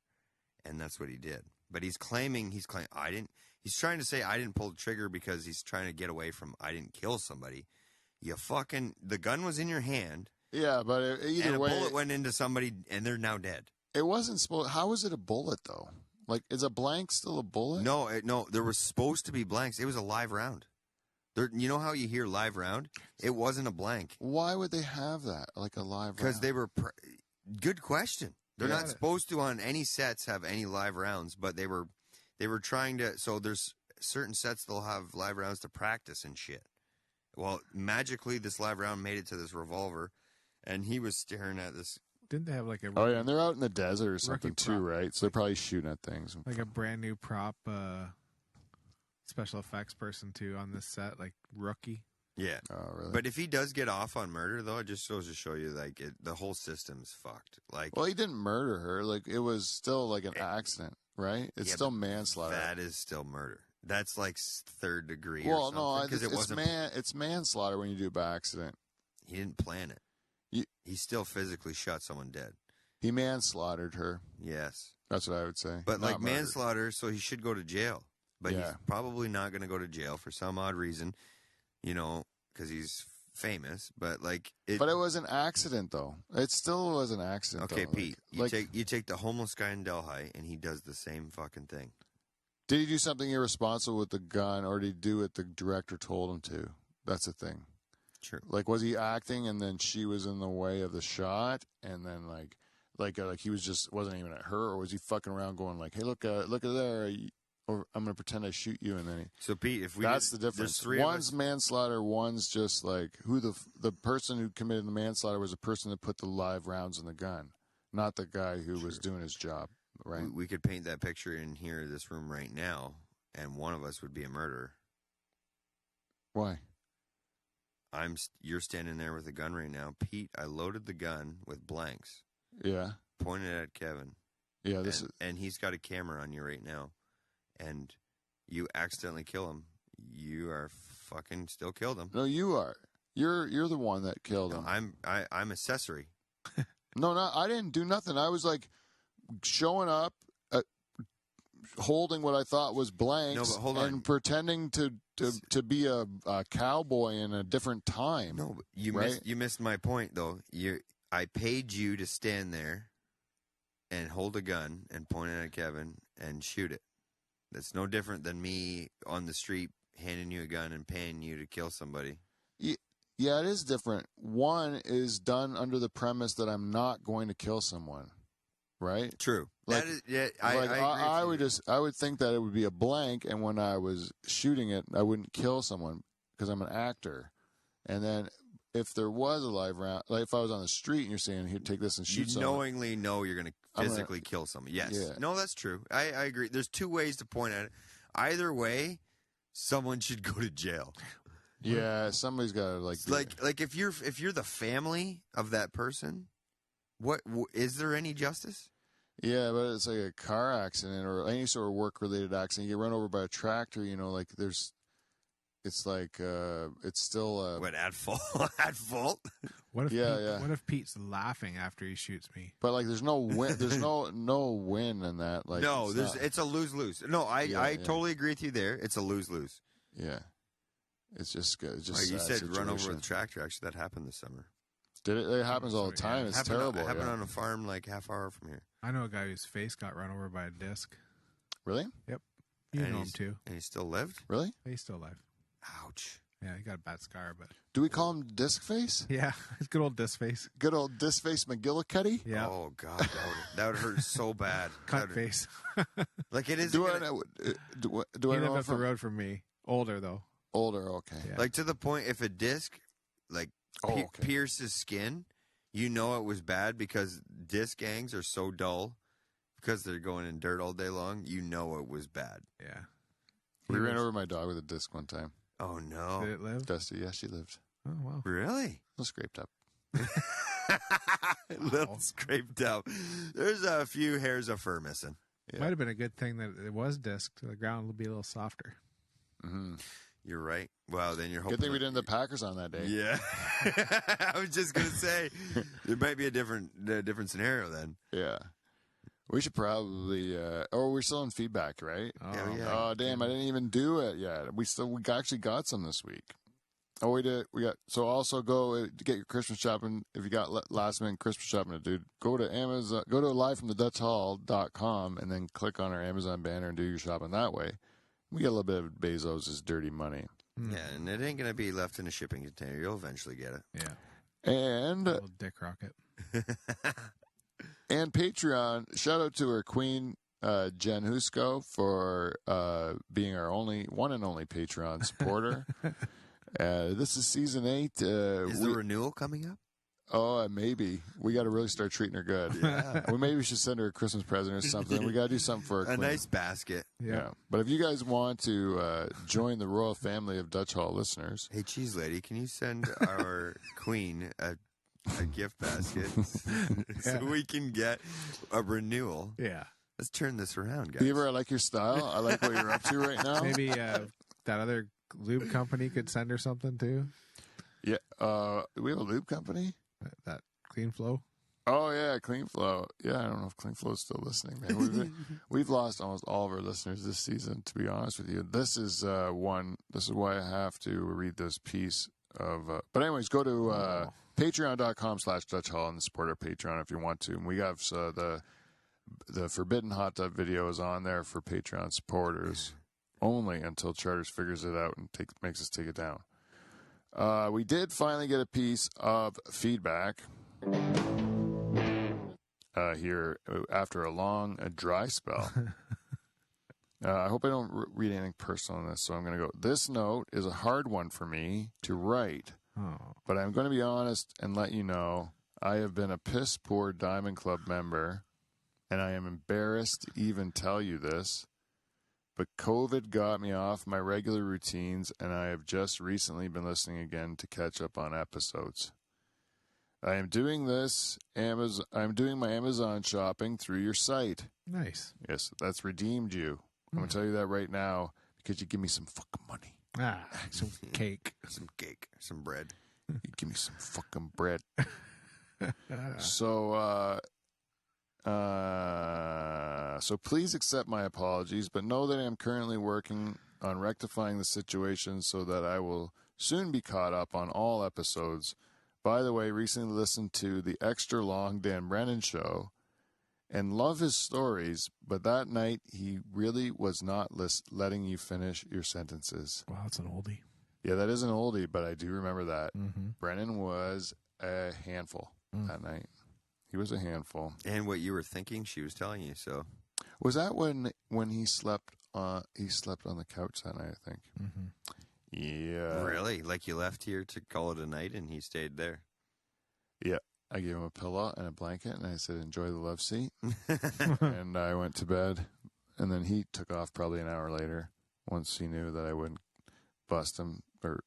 Speaker 1: and that's what he did. But he's claiming I didn't. He's trying to say I didn't pull the trigger because he's trying to get away from I didn't kill somebody. The gun was in your hand,
Speaker 3: yeah, but either
Speaker 1: and a
Speaker 3: way,
Speaker 1: bullet went into somebody, and they're now dead.
Speaker 3: it wasn't supposed. How is it a bullet though? Like, is a blank still a bullet?
Speaker 1: No, there was supposed to be blanks. It was a live round. You know how you hear live round? It wasn't a blank.
Speaker 3: Why would they have that? Like a live?
Speaker 1: Because
Speaker 3: round?
Speaker 1: they were. Good question. They're
Speaker 3: Yeah.
Speaker 1: not supposed to on any sets have any live rounds, but they were trying to. So there's certain sets they'll have live rounds to practice and shit. Well, magically, this live round made it to this revolver, and he was staring at this.
Speaker 2: Didn't they have like a
Speaker 3: Oh yeah, and they're out in the desert or something
Speaker 2: Rookie
Speaker 3: too,
Speaker 2: prop.
Speaker 3: right? So they're probably shooting at things.
Speaker 2: like a brand new prop special effects person too on this set, like rookie.
Speaker 1: Yeah.
Speaker 3: Oh really?
Speaker 1: But if he does get off on murder, though, it just goes to show you, like, the whole system's fucked. Like,
Speaker 3: Well, he didn't murder her. Like, it was still like an accident, right? It's
Speaker 1: Yeah,
Speaker 3: still
Speaker 1: but
Speaker 3: manslaughter.
Speaker 1: that is still murder. That's like third degree.
Speaker 3: Well,
Speaker 1: or
Speaker 3: no,
Speaker 1: something, because
Speaker 3: it's manslaughter when you do it by accident.
Speaker 1: He didn't plan it. He still physically shot someone dead.
Speaker 3: He manslaughtered her.
Speaker 1: Yes,
Speaker 3: That's what I would say.
Speaker 1: but
Speaker 3: Not
Speaker 1: like
Speaker 3: murder.
Speaker 1: manslaughter, so he should go to jail. But
Speaker 3: Yeah.
Speaker 1: he's probably not going to go to jail for some odd reason, because he's famous. But like,
Speaker 3: But it was an accident, though. It still was an accident.
Speaker 1: okay,
Speaker 3: though.
Speaker 1: Pete,
Speaker 3: Like,
Speaker 1: you take the homeless guy in Delhi, and he does the same fucking thing.
Speaker 3: did he do something irresponsible with the gun, or did he do what the director told him to? That's the thing.
Speaker 1: Sure.
Speaker 3: Like, was he acting, and then she was in the way of the shot, and then like he was just wasn't even at her, or was he fucking around going like, "Hey, look at there," or I'm gonna pretend I shoot you, and then he.
Speaker 1: So Pete, if we
Speaker 3: That's the
Speaker 1: there's
Speaker 3: difference.
Speaker 1: three of
Speaker 3: One's
Speaker 1: us-
Speaker 3: manslaughter. One's just like who the person who committed the manslaughter was the person that put the live rounds in the gun, not the guy who was doing his job. Right?
Speaker 1: we could paint that picture in here, this room right now, and one of us would be a murderer.
Speaker 3: Why?
Speaker 1: You're standing there with a gun right now, Pete. I loaded the gun with blanks,
Speaker 3: Yeah.
Speaker 1: pointed at Kevin,
Speaker 3: Yeah. This is.
Speaker 1: and he's got a camera on you right now, and you accidentally kill him. You are fucking still killed him.
Speaker 3: No, you are. You're the one that killed
Speaker 1: No,
Speaker 3: him.
Speaker 1: I'm accessory.
Speaker 3: No, I didn't do nothing. I was like showing up, holding what I thought was blanks,
Speaker 1: No, but hold on.
Speaker 3: and pretending to be a cowboy in a different time.
Speaker 1: No, but you
Speaker 3: Right?
Speaker 1: missed my point though. I paid you to stand there and hold a gun and point it at Kevin and shoot it. That's no different than me on the street handing you a gun and paying you to kill somebody.
Speaker 3: Yeah, it is different. One is done under the premise that I'm not going to kill someone, right?
Speaker 1: True.
Speaker 3: Like-
Speaker 1: that is, yeah, I
Speaker 3: Like
Speaker 1: agree
Speaker 3: I
Speaker 1: with
Speaker 3: would
Speaker 1: you.
Speaker 3: I would think that it would be a blank, and when I was shooting it, I wouldn't kill someone because I'm an actor. And then if there was a live round, like if I was on the street and you're saying, "Here, take this and
Speaker 1: You
Speaker 3: shoot someone,"
Speaker 1: knowingly know you're going to
Speaker 3: I'm gonna-
Speaker 1: physically kill someone. Yes.
Speaker 3: Yeah.
Speaker 1: No, that's true. I agree. There's two ways to point at it. Either way, someone should go to jail.
Speaker 3: yeah, somebody's got to like,
Speaker 1: Like if you're the family of that person, is there any justice?
Speaker 3: yeah, but it's like a car accident or any sort of work related accident. You get run over by a tractor, like it's like it's still
Speaker 1: What, at fault? At fault?
Speaker 2: What if
Speaker 3: Yeah,
Speaker 2: Pete,
Speaker 3: yeah.
Speaker 2: What if Pete's laughing after he shoots me?
Speaker 3: but like there's no win. There's no win in that. Like
Speaker 1: No,
Speaker 3: it's not-
Speaker 1: it's a lose-lose. No, I
Speaker 3: Yeah.
Speaker 1: totally agree with you there. It's a lose-lose.
Speaker 3: yeah. It's just good. It's just
Speaker 1: Like you
Speaker 3: sad
Speaker 1: said, run over
Speaker 3: situation.
Speaker 1: with a tractor. Actually, that happened this summer.
Speaker 3: Did it? It happens all the
Speaker 2: Sorry, yeah.
Speaker 3: time. It's
Speaker 1: happened
Speaker 3: terrible.
Speaker 1: It happened
Speaker 3: yeah.
Speaker 1: on a farm like half hour from here.
Speaker 2: I know a guy whose face got run over by a disc.
Speaker 3: Really?
Speaker 2: You
Speaker 1: And
Speaker 2: know him
Speaker 1: he's-
Speaker 2: too.
Speaker 1: And he still lived?
Speaker 3: Really?
Speaker 2: He's still alive.
Speaker 1: Ouch.
Speaker 2: Yeah, he got a bad scar, but
Speaker 3: Do we call him disc face?
Speaker 2: yeah, it's good old disc face.
Speaker 3: Good old disc face McGillicuddy?
Speaker 2: Yeah,
Speaker 1: Oh, God. That would hurt so bad.
Speaker 2: cut
Speaker 1: That would-
Speaker 2: face.
Speaker 1: Like it is.
Speaker 3: Do I know? Do
Speaker 2: He
Speaker 3: I
Speaker 2: lived
Speaker 3: know
Speaker 2: up the
Speaker 3: from
Speaker 2: road from me. Older though.
Speaker 3: older? Okay.
Speaker 2: Yeah.
Speaker 1: Like to the point, if a disc like
Speaker 3: okay.
Speaker 1: pierce his skin, you know it was bad because disc gangs are so dull because they're going in dirt all day long. You know it was bad.
Speaker 2: Yeah.
Speaker 3: We ran over my dog with a disc one time.
Speaker 1: Oh,
Speaker 2: Did
Speaker 1: no.
Speaker 2: it live?
Speaker 3: Dusty, yeah, she lived.
Speaker 2: Oh, wow.
Speaker 1: Really?
Speaker 3: A little scraped up.
Speaker 1: A little scraped up. There's a few hairs of fur missing.
Speaker 3: Yeah.
Speaker 2: Might have been a good thing that it was disked. The ground would be a little softer.
Speaker 3: Mm-hmm.
Speaker 1: You're right. Well, then you're hoping.
Speaker 3: Good thing we didn't have the Packers on that day.
Speaker 1: Yeah. I was just going to say, there might be a different scenario then.
Speaker 3: Yeah. We should probably, we're still in feedback, right?
Speaker 2: Oh,
Speaker 1: yeah.
Speaker 3: Oh, damn, I didn't even do it yet. We actually got some this week. Oh, we did. So also go to get your Christmas shopping. If you got last minute Christmas shopping to do, go to Amazon, go to livefromthedutchhall.com and then click on our Amazon banner and do your shopping that way. We get a little bit of Bezos' dirty money.
Speaker 1: Yeah, and it ain't going to be left in a shipping container. You'll eventually get it.
Speaker 2: Yeah.
Speaker 3: And
Speaker 2: Little dick rocket.
Speaker 3: and Patreon, shout out to our queen, Jen Husko, for being our one and only Patreon supporter. This is season 8.
Speaker 1: Is the renewal coming up?
Speaker 3: Oh, maybe. We got to really start treating her good.
Speaker 1: Yeah.
Speaker 3: Maybe we should send her a Christmas present or something. We got to do something for her.
Speaker 1: A
Speaker 3: queen.
Speaker 1: nice basket.
Speaker 3: Yeah. But if you guys want to join the royal family of Dutch Hall listeners,
Speaker 1: Hey, cheese lady, can you send our queen a gift basket so we can get a renewal?
Speaker 2: Yeah.
Speaker 1: Let's turn this around, guys.
Speaker 3: Beaver, I like your style. I like what you're up to right now.
Speaker 2: Maybe that other lube company could send her something too.
Speaker 3: Yeah. We have a lube company.
Speaker 2: That Clean Flow.
Speaker 3: Oh yeah, Clean Flow. Yeah, I don't know if Clean Flow is still listening, man. We've lost almost all of our listeners this season. To be honest with you, this is one. This is why I have to read this piece of. But anyways, go to patreon.com/Dutch Hall and support our Patreon if you want to. And we have the Forbidden Hot Tub video is on there for Patreon supporters only until Charters figures it out and makes us take it down. We did finally get a piece of feedback here after a long dry spell. I hope I don't read anything personal in this, so I'm going to go. This note is a hard one for me to write, but I'm going to be honest and let you know I have been a piss poor Diamond Club member, and I am embarrassed to even tell you this. But COVID got me off my regular routines, and I have just recently been listening again to catch up on episodes. I am doing I'm doing my Amazon shopping through your site.
Speaker 2: Nice.
Speaker 3: Yes, that's redeemed you. I'm going to tell you that right now because you give me some fucking money.
Speaker 2: Some cake.
Speaker 1: Some cake, some bread.
Speaker 3: You give me some fucking bread. So please accept my apologies, but know that I am currently working on rectifying the situation so that I will soon be caught up on all episodes. By the way, recently listened to the extra long Dan Brennan show and love his stories, but that night he really was not letting you finish your sentences.
Speaker 2: Wow, that's an oldie.
Speaker 3: Yeah, that is an oldie, but I do remember that.
Speaker 2: Mm-hmm.
Speaker 3: Brennan was a handful that night. He was a handful.
Speaker 1: And what you were thinking, she was telling you, so.
Speaker 3: Was that when he slept on the couch that night, I think?
Speaker 2: Mm-hmm.
Speaker 3: Yeah.
Speaker 1: Really? Like you left here to call it a night and he stayed there?
Speaker 3: Yeah. I gave him a pillow and a blanket and I said, enjoy the love seat. And I went to bed. And then he took off probably an hour later once he knew that I wouldn't bust him. Or,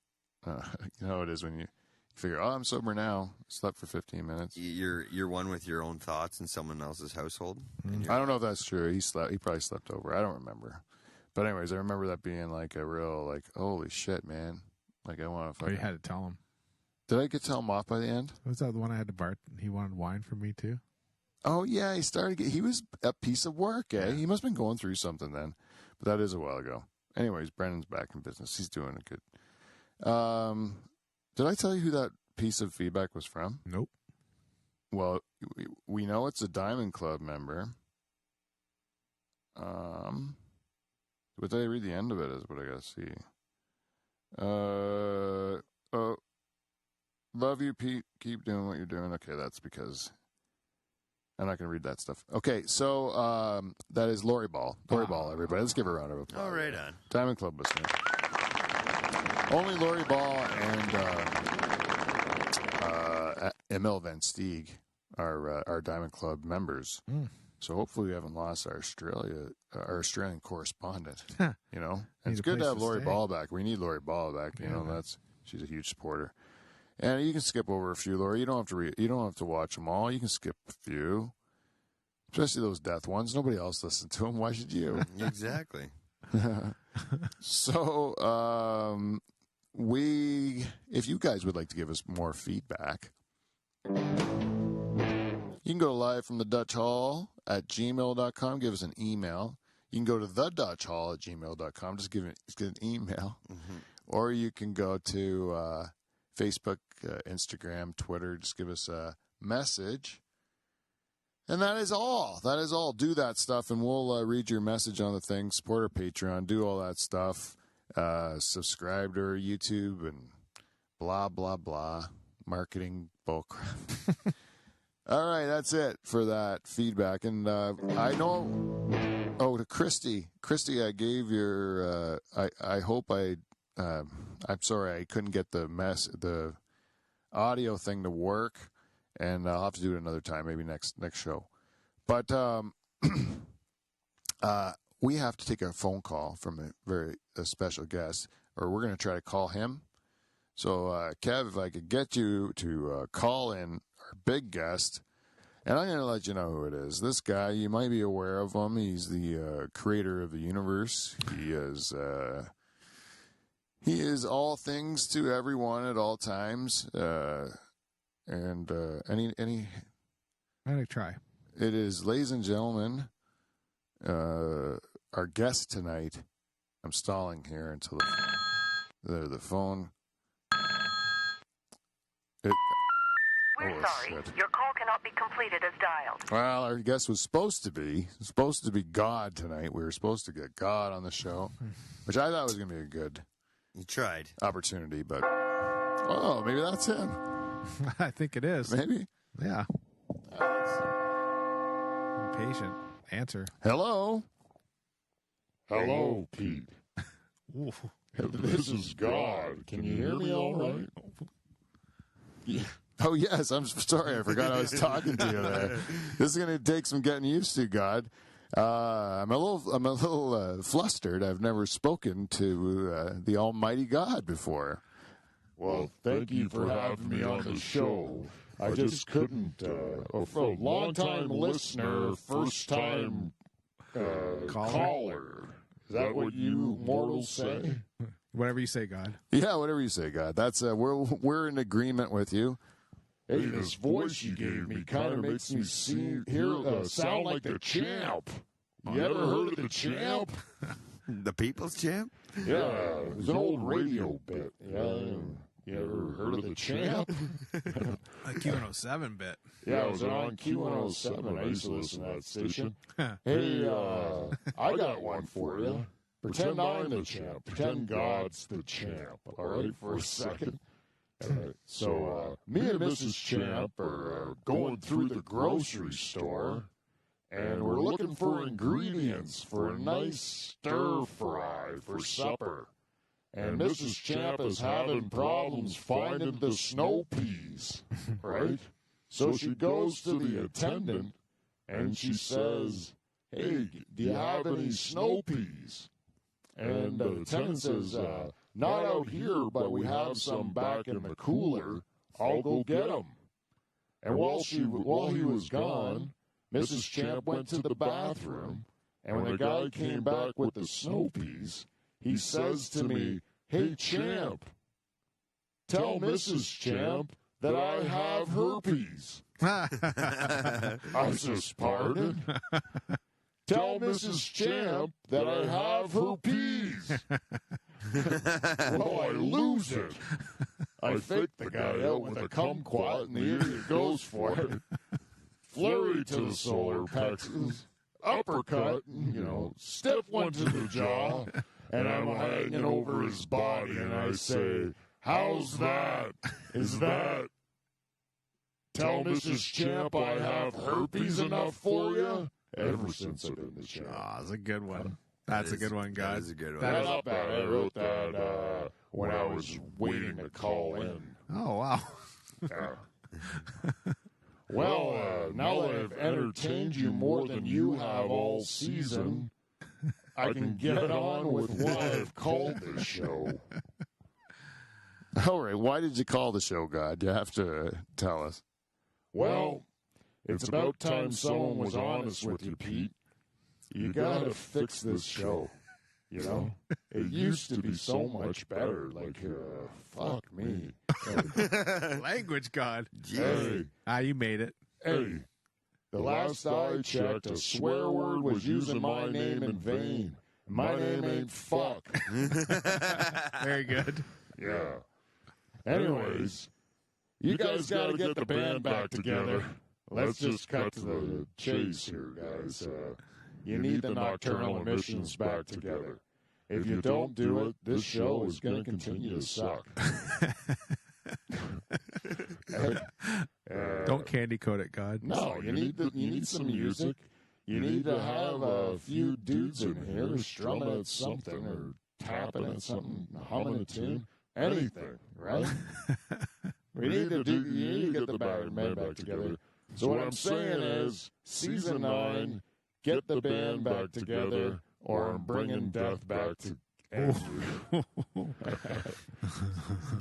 Speaker 3: you know how it is when you figure, I'm sober now. Slept for 15 minutes.
Speaker 1: You're one with your own thoughts in someone else's household.
Speaker 2: Mm-hmm.
Speaker 3: I don't know if that's true. He probably slept over. I don't remember. But anyways, I remember that being like a real, like, holy shit, man. Like, I want to
Speaker 2: Oh, you had to tell him.
Speaker 3: Did I get to tell him off by the end?
Speaker 2: Was that the one I had to Bart? He wanted wine from me too?
Speaker 3: Oh, yeah. He was a piece of work, eh? He must have been going through something then. But that is a while ago. Anyways, Brennan's back in business. He's doing it good. Did I tell you who that piece of feedback was from?
Speaker 2: Nope.
Speaker 3: Well, we know it's a Diamond Club member. But did I read the end of it is what I gotta see. Love you, Pete. Keep doing what you're doing. Okay, that's because I'm not gonna read that stuff. Okay, so that is Lori Ball. Lori Ball, everybody. Let's give her a round of applause.
Speaker 1: Oh, right on.
Speaker 3: Diamond Club listener. Only Lori Ball Emil Van Steeg, our Diamond Club members.
Speaker 2: Mm.
Speaker 3: So hopefully we haven't lost our Australian correspondent.
Speaker 2: Huh.
Speaker 3: You know,
Speaker 2: Need
Speaker 3: it's
Speaker 2: a
Speaker 3: good to
Speaker 2: place
Speaker 3: have
Speaker 2: to
Speaker 3: Lori
Speaker 2: stay.
Speaker 3: Ball back. We need Lori Ball back. You
Speaker 2: Yeah,
Speaker 3: know,
Speaker 2: man.
Speaker 3: she's a huge supporter. And you can skip over a few, Lori. You don't have to you don't have to watch them all. You can skip a few, especially those death ones. Nobody else listened to them. Why should you?
Speaker 1: Exactly.
Speaker 3: So, if you guys would like to give us more feedback, you can go live from the Dutch Hall at gmail.com. Give us an email. You can go to thedutchhall@gmail.com. Just give an email.
Speaker 1: Mm-hmm.
Speaker 3: Or you can go to Facebook, Instagram, Twitter. Just give us a message. And that is all. That is all. Do that stuff, and we'll read your message on the thing. Support our Patreon. Do all that stuff. Subscribe to our YouTube and blah, blah, blah. Marketing bullcrap. All right, that's it for that feedback. And I know... Oh, to Christy. Christy, I gave your... I hope I... I'm sorry I couldn't get the audio thing to work. And I'll have to do it another time, maybe next show. But we have to take a phone call from a very special guest, or we're going to try to call him. So, Kev, if I could get you to call in our big guest, and I'm going to let you know who it is. This guy, you might be aware of him. He's the creator of the universe. He is all things to everyone at all times. And any
Speaker 2: I'm gonna try.
Speaker 3: it is, ladies and gentlemen, our guest tonight. I'm stalling here until the phone.
Speaker 6: We're
Speaker 3: Oh,
Speaker 6: sorry.
Speaker 3: shit.
Speaker 6: Your call cannot be completed as dialed.
Speaker 3: Well, our guest was supposed to be God tonight. We were supposed to get God on the show, which I thought was going to be a good
Speaker 1: You tried.
Speaker 3: opportunity. But maybe that's him.
Speaker 2: I think it is.
Speaker 3: Maybe.
Speaker 2: Yeah. Impatient. Answer.
Speaker 3: Hello.
Speaker 7: Hello, Pete.
Speaker 2: Ooh.
Speaker 7: This is God. Can you hear me all right?
Speaker 3: Oh, yes. I'm sorry. I forgot I was talking to you there. This is going to take some getting used to, God. I'm a little flustered. I've never spoken to the Almighty God before.
Speaker 7: Well, thank you for having me on the show. I just couldn't. A long-time listener, first-time caller. Is that what you mortals say?
Speaker 2: Whatever you say, God.
Speaker 3: Yeah, whatever you say, God. That's we're in agreement with you.
Speaker 7: Hey, this voice you gave me kind of makes me sound like the Champ. You ever heard of the Champ?
Speaker 1: The People's Champ?
Speaker 7: Yeah, it was an old radio bit. Yeah, you ever heard of the Champ?
Speaker 2: A Q107 bit.
Speaker 7: Yeah, it was on Q107. I used to listen to that station. Hey, I got one for you. Pretend I'm the champ. Pretend God's the champ. All right, for a second. So, me and Mrs. Champ are going through the grocery store, and we're looking for ingredients for a nice stir fry for supper. And Mrs. Champ is having problems finding the snow peas, right? So she goes to the attendant, and she says, "Hey, do you have any snow peas?" And the attendant says, "Not out here, but we have some back in the cooler. I'll go get them." And while he was gone, Mrs. Champ went to the bathroom, and when the guy came back with the snow peas, he says to me, "Hey, Champ, tell Mrs. Champ that I have herpes." I says, "Pardon?" "Tell Mrs. Champ that I have herpes." Well, I lose it. I fake the guy out with a kumquat, and the idiot goes for it. Flurry to the solar plexus, uppercut, stiff one to the jaw, and I'm hanging over his body, and I say, "How's that? Is that? Tell Mrs. Champ I have herpes enough for you?" Ever since I've been the champ.
Speaker 2: Oh, that's a good one. That's a good one,
Speaker 1: That
Speaker 2: God.
Speaker 1: is a good one.
Speaker 2: That is-
Speaker 7: Not bad. I wrote that when I was waiting to call in.
Speaker 2: Oh, wow.
Speaker 7: Yeah. Well, now that I've entertained you more than you have all season, I can get on with what I've called this show.
Speaker 3: All right, why did you call the show, God? You have to tell us.
Speaker 7: Well, it's about time someone was honest with you, Pete. You gotta fix this show. You know? It used to be so much better. Like, fuck me.
Speaker 2: Language God.
Speaker 7: Hey,
Speaker 2: You made it.
Speaker 7: hey. The last I checked, a swear word was using my name in vain. My name ain't fuck.
Speaker 2: Very good.
Speaker 7: Yeah. Anyways, you guys got to get the band back together. Let's just cut to the chase here, guys. You need the nocturnal emissions back together. If you don't do it, this show is going to continue to suck.
Speaker 2: Don't candy coat it, God.
Speaker 7: No, you need some music. You need to have a few dudes in here strumming at something or tapping at something, humming a tune, anything, right? You need to get the band back together. So what I'm saying is, season 9, get the band back together, or I'm bringing death back to Andrew.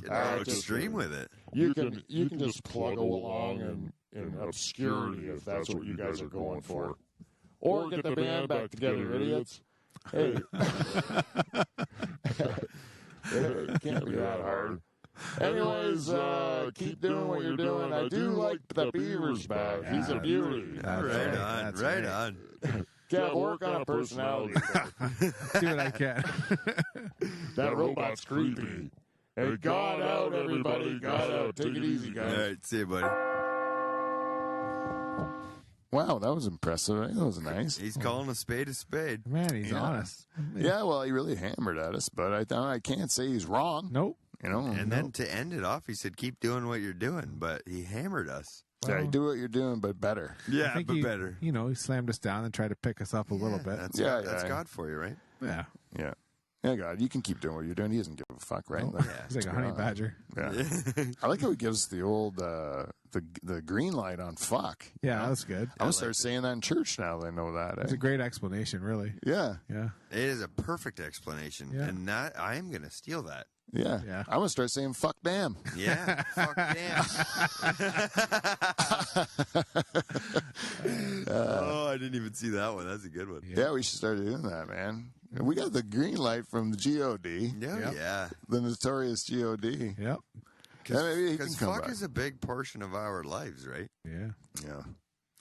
Speaker 1: Get all extreme with it.
Speaker 7: You can just plug along in obscurity if that's what you guys are going for. Or get the band back together, idiots. Hey. It can't be that hard. Anyways, keep doing what you're doing. I do like the Beaver's back. He's a beauty.
Speaker 1: Right on.
Speaker 7: Can't work on a personality.
Speaker 2: Do what I can.
Speaker 7: That robot's creepy. Hey, God out, everybody. God out. Take it easy,
Speaker 1: All
Speaker 7: guys.
Speaker 1: right, see you, buddy.
Speaker 3: Wow, that was impressive. That was nice.
Speaker 1: He's calling a spade a spade.
Speaker 2: Man, he's honest.
Speaker 3: Yeah, well, he really hammered at us, but I can't say he's wrong.
Speaker 2: Nope.
Speaker 3: You know,
Speaker 1: And then to end it off, he said, keep doing what you're doing, but he hammered us.
Speaker 3: yeah, you do what you're doing, but better.
Speaker 1: Yeah,
Speaker 2: I think
Speaker 1: but
Speaker 2: he,
Speaker 1: better.
Speaker 2: You know, he slammed us down and tried to pick us up a little bit.
Speaker 1: That's
Speaker 3: Yeah,
Speaker 1: that's
Speaker 3: yeah.
Speaker 1: God for you, right?
Speaker 2: Yeah.
Speaker 3: Yeah. Yeah, God, you can keep doing what you're doing. He doesn't give a fuck, right?
Speaker 2: Nope. He's like a honey badger.
Speaker 3: Yeah. I like how he gives the old the green light on fuck.
Speaker 2: Yeah, that's good.
Speaker 3: I'm gonna start saying that in church now. They know that.
Speaker 2: It's a great explanation, really.
Speaker 3: Yeah,
Speaker 2: Yeah.
Speaker 1: It is a perfect explanation,
Speaker 2: Yeah.
Speaker 1: and that I am going to steal that.
Speaker 3: yeah,
Speaker 2: Yeah.
Speaker 3: I'm gonna start saying fuck damn.
Speaker 1: Yeah, fuck damn. Oh, I didn't even see that one. That's a good one.
Speaker 3: Yeah, we should start doing that, man. We got the green light from the GOD,
Speaker 1: Yeah.
Speaker 3: the notorious GOD.
Speaker 2: Yep.
Speaker 3: Yeah, maybe he can
Speaker 1: Because
Speaker 3: come
Speaker 1: fuck
Speaker 3: back.
Speaker 1: is a big portion of our lives, right?
Speaker 2: Yeah.
Speaker 3: Yeah.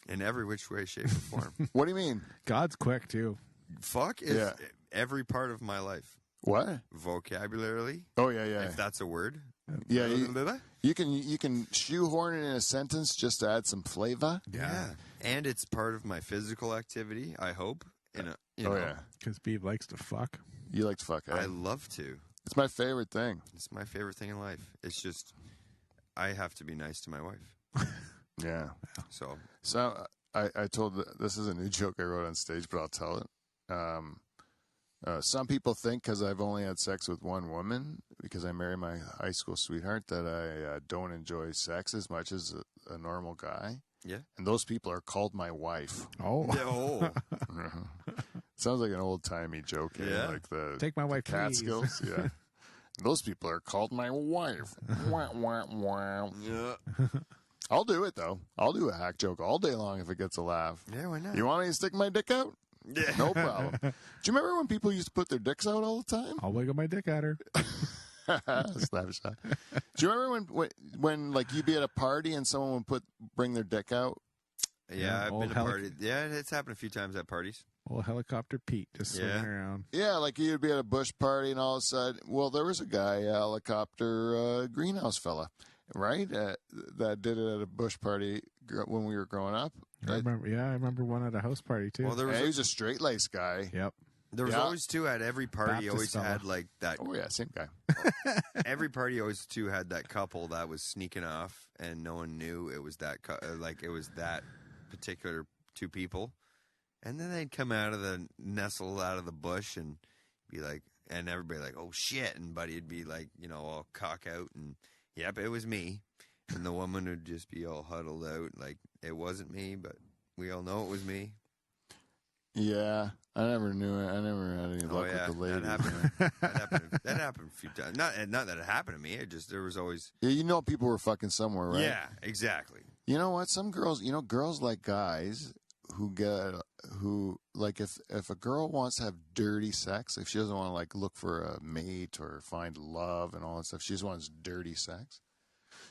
Speaker 1: In every which way, shape, or form.
Speaker 3: What do you mean?
Speaker 2: God's quick, too.
Speaker 1: Fuck is
Speaker 3: Yeah.
Speaker 1: every part of my life.
Speaker 3: What?
Speaker 1: Vocabulary,
Speaker 3: Oh yeah.
Speaker 1: if that's a word.
Speaker 3: Yeah, you can shoehorn it in a sentence just to add some flavor.
Speaker 1: Yeah. And it's part of my physical activity, I hope. You
Speaker 3: Oh
Speaker 1: know,
Speaker 3: yeah,
Speaker 2: Because Beav likes to fuck.
Speaker 3: you like to fuck.
Speaker 1: I
Speaker 3: Eh?
Speaker 1: love to.
Speaker 3: It's my favorite thing.
Speaker 1: It's my favorite thing in life. It's just, I have to be nice to my wife.
Speaker 3: Yeah.
Speaker 1: So,
Speaker 3: So I told this is a new joke I wrote on stage, but I'll tell it. Some people think because I've only had sex with one woman, because I married my high school sweetheart, that I don't enjoy sex as much as a normal guy.
Speaker 1: yeah.
Speaker 3: And those people are called my wife.
Speaker 2: Oh.
Speaker 1: Oh,
Speaker 3: Sounds like an old timey joke.
Speaker 1: Yeah.
Speaker 3: Like the
Speaker 2: Take my wife, please.
Speaker 3: Catskills. Yeah. Those people are called my wife. Wah, wah, wah.
Speaker 1: yeah.
Speaker 3: I'll do it though. I'll do a hack joke all day long if it gets a laugh.
Speaker 1: Yeah, why not?
Speaker 3: You want me to stick my dick out?
Speaker 1: Yeah.
Speaker 3: No problem. Do you remember when people used to put their dicks out all the time?
Speaker 2: I'll wiggle my dick at her.
Speaker 3: Snapshot. Do you remember when like you'd be at a party and someone would bring their dick out?
Speaker 1: Yeah, I've
Speaker 2: old
Speaker 1: been to parties. Yeah, it's happened a few times at parties.
Speaker 2: Old helicopter Pete just swinging
Speaker 1: Yeah.
Speaker 2: around.
Speaker 3: Yeah, like you'd be at a bush party and all of a sudden, well, there was a guy, a helicopter greenhouse fella, right? That did it at a bush party when we were growing up.
Speaker 2: I remember one at a house party, too.
Speaker 1: Well, there
Speaker 3: And he
Speaker 1: was
Speaker 3: was a straight laced guy.
Speaker 2: Yep.
Speaker 1: there was
Speaker 3: Yeah.
Speaker 1: always two at every party.
Speaker 2: Baptist
Speaker 1: Always
Speaker 2: fella.
Speaker 1: had like that.
Speaker 3: Oh yeah, same guy.
Speaker 1: Every party always too had that couple that was sneaking off, and no one knew it was that. Like it was that particular two people, and then they'd come out of the nestle out of the bush and be like, and everybody like, oh shit, and Buddy'd be like, you know, all cock out, and yep, it was me. And the woman would just be all huddled out, like it wasn't me, but we all know it was me.
Speaker 3: Yeah, I never knew it. I never had any luck with the lady.
Speaker 1: That happened a few times. Not that it happened to me. It just there was always.
Speaker 3: Yeah, you know, people were fucking somewhere, right?
Speaker 1: Yeah, exactly.
Speaker 3: You know what? Some girls, girls like guys who like if a girl wants to have dirty sex, if she doesn't want to like look for a mate or find love and all that stuff, she just wants dirty sex.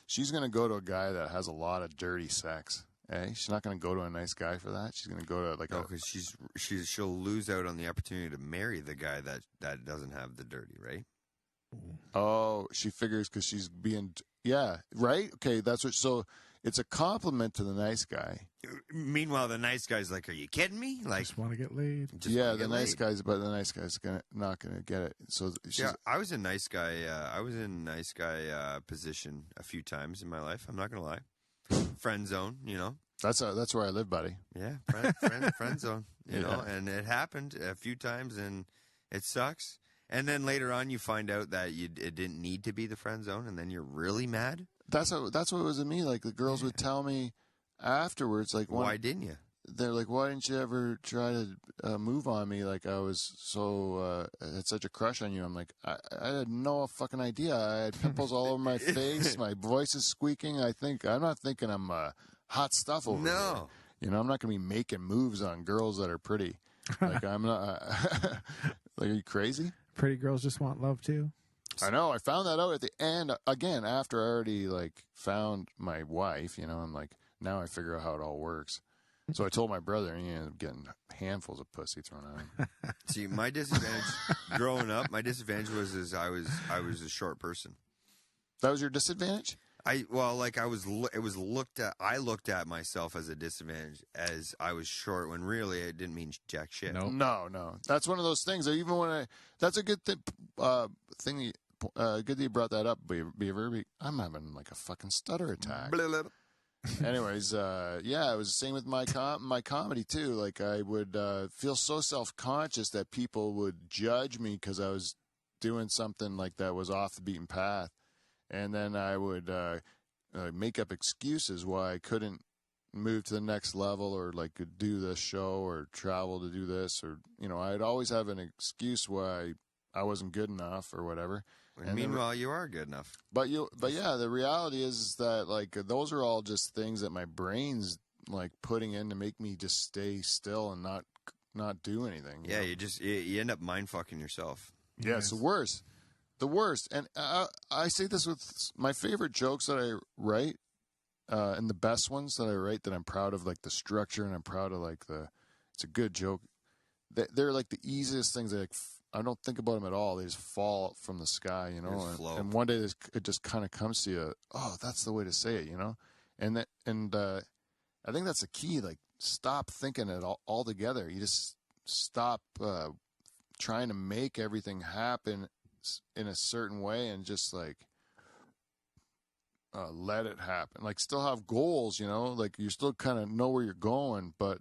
Speaker 3: She's gonna go to a guy that has a lot of dirty sex. She's not going to go to a nice guy for that. She's going to go to like
Speaker 1: because she'll lose out on the opportunity to marry the guy that doesn't have the dirty, right?
Speaker 3: Oh, she figures because she's being right. Okay, that's what. So it's a compliment to the nice guy.
Speaker 1: Meanwhile, the nice guy's like, "Are you kidding me?" Like,
Speaker 2: Just want to get laid.
Speaker 3: The nice guy's not gonna get it. So
Speaker 1: I was a nice guy. I was in a nice guy position a few times in my life. I'm not gonna lie. Friend zone,
Speaker 3: That's where I live, buddy.
Speaker 1: Yeah, friend zone, you know, and it happened a few times, and it sucks. And then later on, you find out that it didn't need to be the friend zone, and then you're really mad.
Speaker 3: That's what it was with me. Like the girls would tell me afterwards, like,
Speaker 1: why didn't you?
Speaker 3: They're like, why didn't you ever try to move on me? Like I was so had such a crush on you. I'm like, I had no fucking idea. I had pimples all over my face. My voice is squeaking. I'm not thinking I'm hot stuff over here. I'm not gonna be making moves on girls that are pretty. Like I'm not. Like, are you crazy?
Speaker 2: Pretty girls just want love too.
Speaker 3: I know. I found that out at the end again after I already like found my wife. I'm like, now I figure out how it all works. So I told my brother, and he ended up getting handfuls of pussy thrown at him.
Speaker 1: See, my disadvantage growing up, was I was a short person.
Speaker 3: That was your disadvantage?
Speaker 1: I looked at myself as a disadvantage as I was short when really it didn't mean jack shit.
Speaker 3: No. That's one of those things. Even when that's a good thing. Good that you brought that up, Beaver. I'm having like a fucking stutter attack. Anyways, it was the same with my comedy too. Like I would feel so self-conscious that people would judge me because I was doing something like that was off the beaten path, and then I would make up excuses why I couldn't move to the next level or like do this show or travel to do this or I'd always have an excuse why I wasn't good enough or whatever.
Speaker 1: And meanwhile, you are good enough.
Speaker 3: But yeah, the reality is that like those are all just things that my brain's like putting in to make me just stay still and not do anything.
Speaker 1: Yeah, you end up mind fucking yourself.
Speaker 3: Yeah, it's the worst. The worst. And I say this with my favorite jokes that I write, and the best ones that I write that I'm proud of, like the structure, and I'm proud of like it's a good joke. They're like the easiest things that I don't think about them at all. They just fall from the sky, and one day it just kind of comes to you. Oh, that's the way to say it, And I think that's the key. Like, stop thinking it all together. You just stop trying to make everything happen in a certain way, and just like let it happen. Like, still have goals, Like, you still kind of know where you're going, but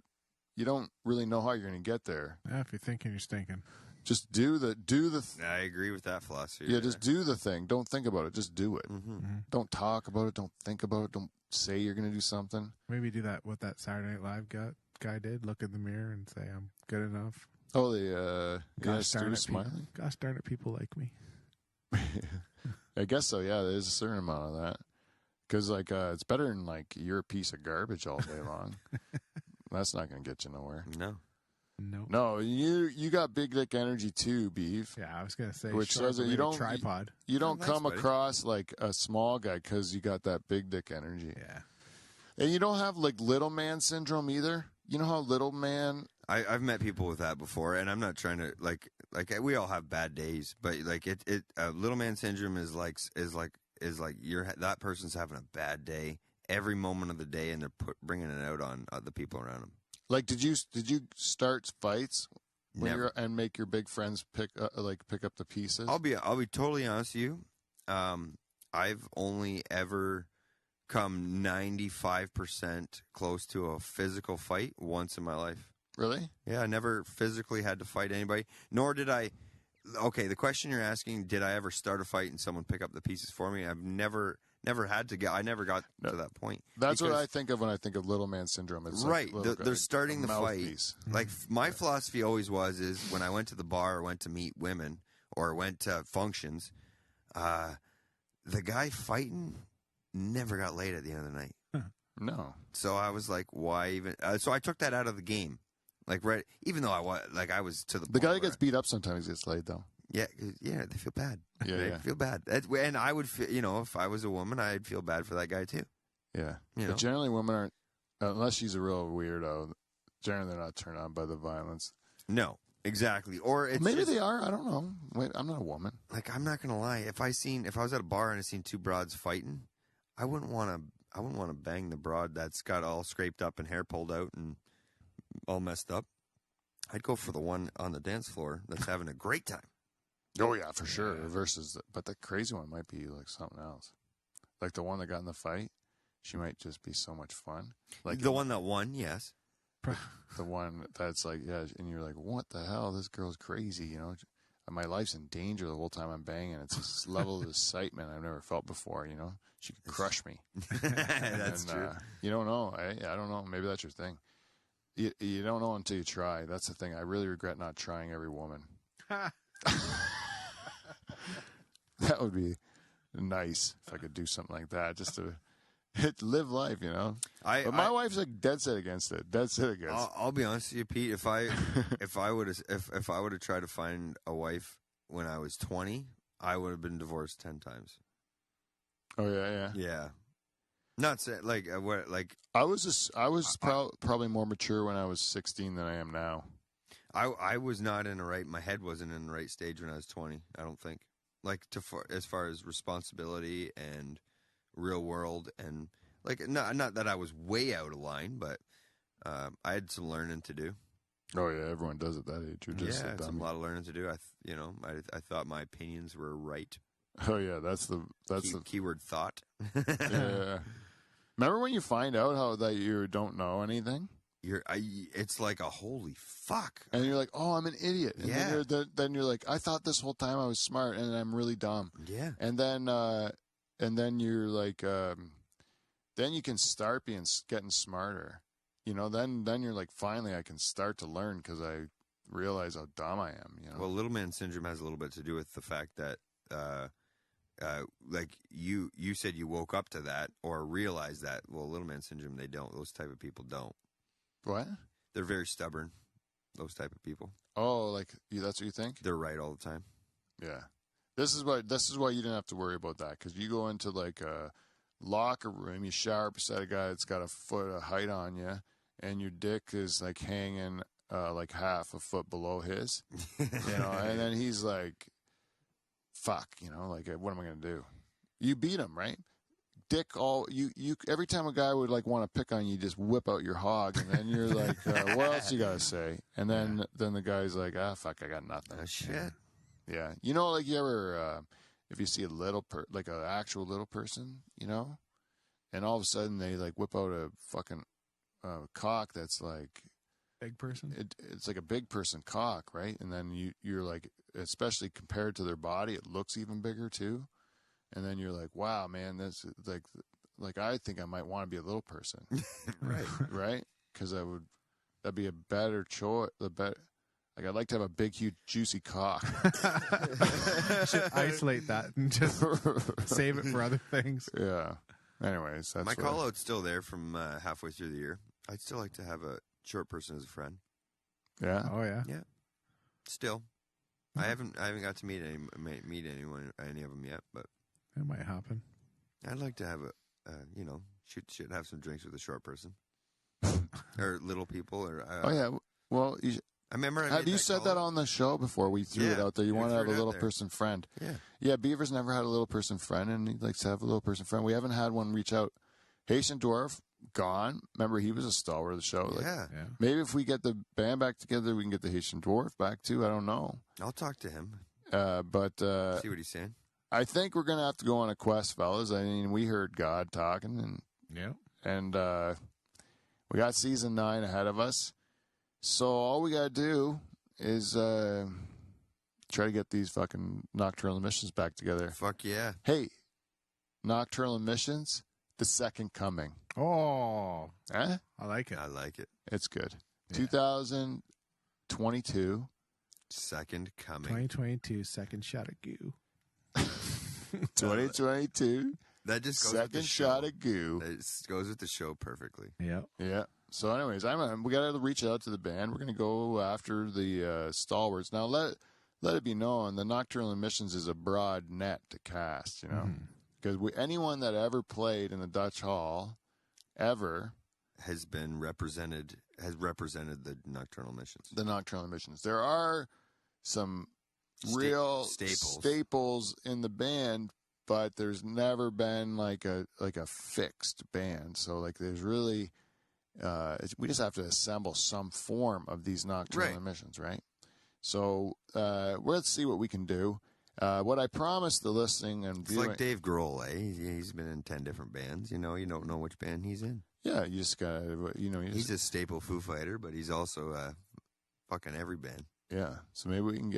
Speaker 3: you don't really know how you're going to get there.
Speaker 2: Yeah, if you're thinking, you're stinking.
Speaker 3: Just do the.
Speaker 1: I agree with that philosophy.
Speaker 3: Yeah, just do the thing. Don't think about it. Just do it.
Speaker 2: Mm-hmm.
Speaker 3: Don't talk about it. Don't think about it. Don't say you're going to do something.
Speaker 2: Maybe do that. What that Saturday Night Live guy did. Look in the mirror and say, "I'm good enough."
Speaker 3: Oh, the
Speaker 2: gosh darn it,
Speaker 3: smiling.
Speaker 2: Gosh darn it, people like me.
Speaker 3: I guess so. Yeah, there's a certain amount of that. Because like it's better than like you're a piece of garbage all day long. That's not going to get you nowhere.
Speaker 1: No.
Speaker 2: Nope.
Speaker 3: No, you got big dick energy too, Beef.
Speaker 2: Yeah, I was gonna say,
Speaker 3: which says that you don't
Speaker 2: tripod.
Speaker 3: You don't come across like a small guy because you got that big dick energy.
Speaker 2: Yeah,
Speaker 3: and you don't have like little man syndrome either. You know how little man.
Speaker 1: I've met people with that before, and I'm not trying to like we all have bad days, but like little man syndrome is like that person's having a bad day every moment of the day, and they're bringing it out on the people around them.
Speaker 3: Like, did you start fights
Speaker 1: Never.
Speaker 3: And make your big friends pick up the pieces?
Speaker 1: I'll be totally honest with you. I've only ever come 95% close to a physical fight once in my life.
Speaker 3: Really?
Speaker 1: Yeah, I never physically had to fight anybody, nor did I. Okay, the question you're asking, did I ever start a fight and someone pick up the pieces for me? I've never never had to get. I never got to that point.
Speaker 3: That's what
Speaker 1: Because-
Speaker 3: I think of when I think of little man syndrome. It's
Speaker 1: right.
Speaker 3: Like
Speaker 1: They're starting the fight.
Speaker 3: mouthpiece.
Speaker 1: Like my philosophy always is when I went to the bar or went to meet women or went to functions, the guy fighting never got laid at the end of the night.
Speaker 3: No.
Speaker 1: So I was like, why even? So I took that out of the game. Like, right, even though I was to the
Speaker 3: The
Speaker 1: point
Speaker 3: guy
Speaker 1: where
Speaker 3: that gets beat up sometimes gets laid, though.
Speaker 1: yeah, they feel bad.
Speaker 3: Yeah,
Speaker 1: They
Speaker 3: yeah.
Speaker 1: feel bad. And I would feel, if I was a woman, I'd feel bad for that guy too.
Speaker 3: Yeah.
Speaker 1: You know?
Speaker 3: But generally, women aren't, unless she's a real weirdo, generally they're not turned on by the violence.
Speaker 1: No, exactly. Or it's
Speaker 3: Maybe
Speaker 1: just,
Speaker 3: they are. I don't know. Wait, I'm not a woman.
Speaker 1: like, I'm not gonna lie. If I was at a bar and I seen two broads fighting, I wouldn't want to bang the broad that's got all scraped up and hair pulled out and all messed up. I'd go for the one on the dance floor that's having a great time.
Speaker 3: Oh, yeah, for sure. But the crazy one might be like something else. Like the one that got in the fight, she might just be so much fun. Like
Speaker 1: The one that won, yes.
Speaker 3: the one that's like, yeah, and you're like, what the hell? This girl's crazy, you know? My life's in danger the whole time I'm banging. It's this level of excitement I've never felt before, you know? She could crush me.
Speaker 1: That's true.
Speaker 3: You don't know. I don't know. Maybe that's your thing. You don't know until you try. That's the thing. I really regret not trying every woman. That would be nice if I could do something like that, just to live life, you know. But my wife's like dead set against it. Dead set against.
Speaker 1: I'll be honest with you, Pete. If I would have tried to find a wife when I was 20, I would have been divorced 10 times.
Speaker 3: Oh yeah.
Speaker 1: Yeah. Not say, like what like
Speaker 3: I was probably more mature when I was 16 than I am now.
Speaker 1: I was not in the right. My head wasn't in the right stage when I was 20. I don't think. Like as far as responsibility and real world and like not that I was way out of line, but I had some learning to do.
Speaker 3: Oh yeah, everyone does at that age. You're just
Speaker 1: I
Speaker 3: a
Speaker 1: had
Speaker 3: dummy.
Speaker 1: a lot of learning to do. I thought my opinions were right.
Speaker 3: Oh yeah, that's the
Speaker 1: Keyword thought.
Speaker 3: yeah. Remember when you find out how that you don't know anything?
Speaker 1: It's like a holy fuck.
Speaker 3: And you're like, oh, I'm an idiot. And
Speaker 1: Yeah.
Speaker 3: then you're like, I thought this whole time I was smart, and I'm really dumb.
Speaker 1: Yeah.
Speaker 3: And then you're like, then you can start getting smarter. You know, then you're like, finally, I can start to learn because I realize how dumb I am. You know.
Speaker 1: Well, little man syndrome has a little bit to do with the fact that, like you said, you woke up to that or realized that. Well, little man syndrome, they don't. Those type of people don't.
Speaker 3: What?
Speaker 1: They're very stubborn. Those type of people.
Speaker 3: Oh, like that's what you think?
Speaker 1: They're right all the time.
Speaker 3: Yeah. This is why you didn't have to worry about that, because you go into like a locker room, you shower beside a guy that's got a foot of height on you, and your dick is like hanging like half a foot below his, you know, and then he's like, "Fuck," you know, like, what am I gonna do? You beat him, right? Dick you every time a guy would like want to pick on you, you just whip out your hog, and then you're like, what else you gotta say? And then the guy's like, fuck, I got nothing.
Speaker 1: Oh, shit.
Speaker 3: Yeah. You know, like you ever, if you see a little like an actual little person, you know, and all of a sudden they like whip out a fucking cock that's like
Speaker 2: Big person.
Speaker 3: It's like a big person cock, right? And then you're like, especially compared to their body, it looks even bigger too. And then you're like, wow, man, that's like I think I might want to be a little person,
Speaker 1: Right.
Speaker 3: right? Because that'd be a better choice. Like, I'd like to have a big, huge, juicy cock.
Speaker 2: Should isolate that and just save it for other things.
Speaker 3: Yeah. Anyways, that's
Speaker 1: My call out's still there from halfway through the year. I'd still like to have a short person as a friend.
Speaker 3: Yeah.
Speaker 2: Oh yeah.
Speaker 1: Yeah. Still. I haven't got to meet any of them yet, but
Speaker 2: It might happen.
Speaker 1: I'd like to have should have some drinks with a short person. Or little people or
Speaker 3: Oh yeah. Well,
Speaker 1: I remember
Speaker 3: have you said that on the show before? We threw it out there. You want to have a little person friend.
Speaker 1: Yeah.
Speaker 3: Yeah, Beaver's never had a little person friend, and he likes to have a little person friend. We haven't had one reach out. Haitian Dwarf, gone. Remember, he was a stalwart of the show. Like,
Speaker 1: Yeah.
Speaker 3: maybe if we get the band back together, we can get the Haitian Dwarf back too. I don't know.
Speaker 1: I'll talk to him.
Speaker 3: But
Speaker 1: See what he's saying.
Speaker 3: I think we're going to have to go on a quest, fellas. I mean, we heard God talking, and we got season 9 ahead of us. So all we got to do is try to get these fucking nocturnal emissions back together.
Speaker 1: Fuck yeah.
Speaker 3: Hey, Nocturnal Emissions, The Second Coming.
Speaker 2: Oh,
Speaker 3: Eh?
Speaker 2: I like it.
Speaker 1: I like it.
Speaker 3: It's good.
Speaker 2: Yeah.
Speaker 3: 2022.
Speaker 1: Second Coming.
Speaker 2: 2022, second shot of goo.
Speaker 3: 2022.
Speaker 1: That just goes with the
Speaker 3: Second
Speaker 1: show.
Speaker 3: shot of goo.
Speaker 1: That goes with the show perfectly.
Speaker 2: Yep.
Speaker 3: Yeah. So, anyways, we got to reach out to the band. We're going to go after the stalwarts. Now, let it be known, the Nocturnal Emissions is a broad net to cast, you know, because anyone that ever played in the Dutch Hall, ever,
Speaker 1: Has represented the Nocturnal Emissions.
Speaker 3: the Nocturnal Emissions. There are some real staples in the band, but there's never been like a fixed band. So like there's really we just have to assemble some form of these Nocturnal Emissions, right? So let's see what we can do. What I promised the listening and
Speaker 1: It's
Speaker 3: viewing,
Speaker 1: like Dave Grohl, eh? He's been in 10 different bands. You know, you don't know which band he's in.
Speaker 3: yeah, you just gotta,
Speaker 1: He's a staple Foo Fighter, but he's also fucking every band.
Speaker 3: yeah. So maybe we can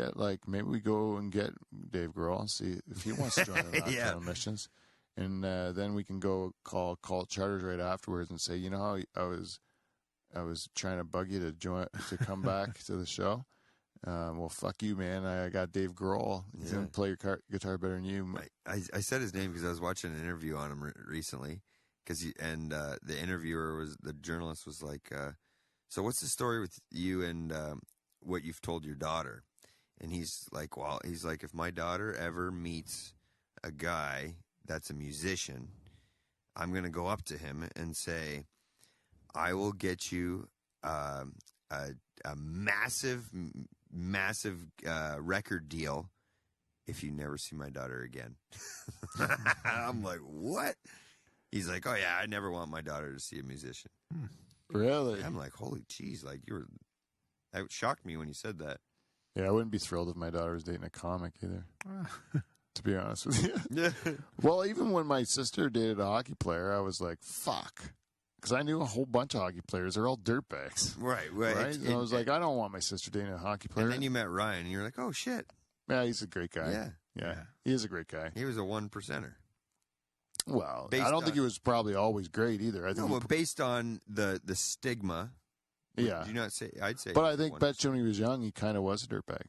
Speaker 3: maybe we go and get Dave Grohl and see if he wants to join the Nocturnal Emissions. And then we can go call Charters right afterwards and say, you know how I was trying to bug you to come back to the show. Well, fuck you, man. I got Dave Grohl. He's gonna play your guitar better than you.
Speaker 1: I said his name because I was watching an interview on him recently. The interviewer the journalist was like, so what's the story with you and what you've told your daughter? And he's like, if my daughter ever meets a guy that's a musician, I'm going to go up to him and say, I will get you a massive record deal if you never see my daughter again. I'm like, what? He's like, oh yeah, I never want my daughter to see a musician.
Speaker 3: Really?
Speaker 1: I'm like, holy jeez, that shocked me when you said that.
Speaker 3: Yeah, I wouldn't be thrilled if my daughter was dating a comic either. To be honest with you.
Speaker 1: Yeah.
Speaker 3: Well, even when my sister dated a hockey player, I was like, fuck. Because I knew a whole bunch of hockey players. They're all dirtbags.
Speaker 1: Right.
Speaker 3: And I was like, I don't want my sister dating a hockey player.
Speaker 1: And then you met Ryan, and you're like, oh shit.
Speaker 3: Yeah, he's a great guy.
Speaker 1: Yeah.
Speaker 3: He is a great guy.
Speaker 1: He was a 1%er.
Speaker 3: Well, I don't think he was probably always great either. I think
Speaker 1: No, but based on the stigma.
Speaker 3: Yeah.
Speaker 1: Do you not say? I'd say.
Speaker 3: But I think bet you when he was young, he kind of was a dirtbag.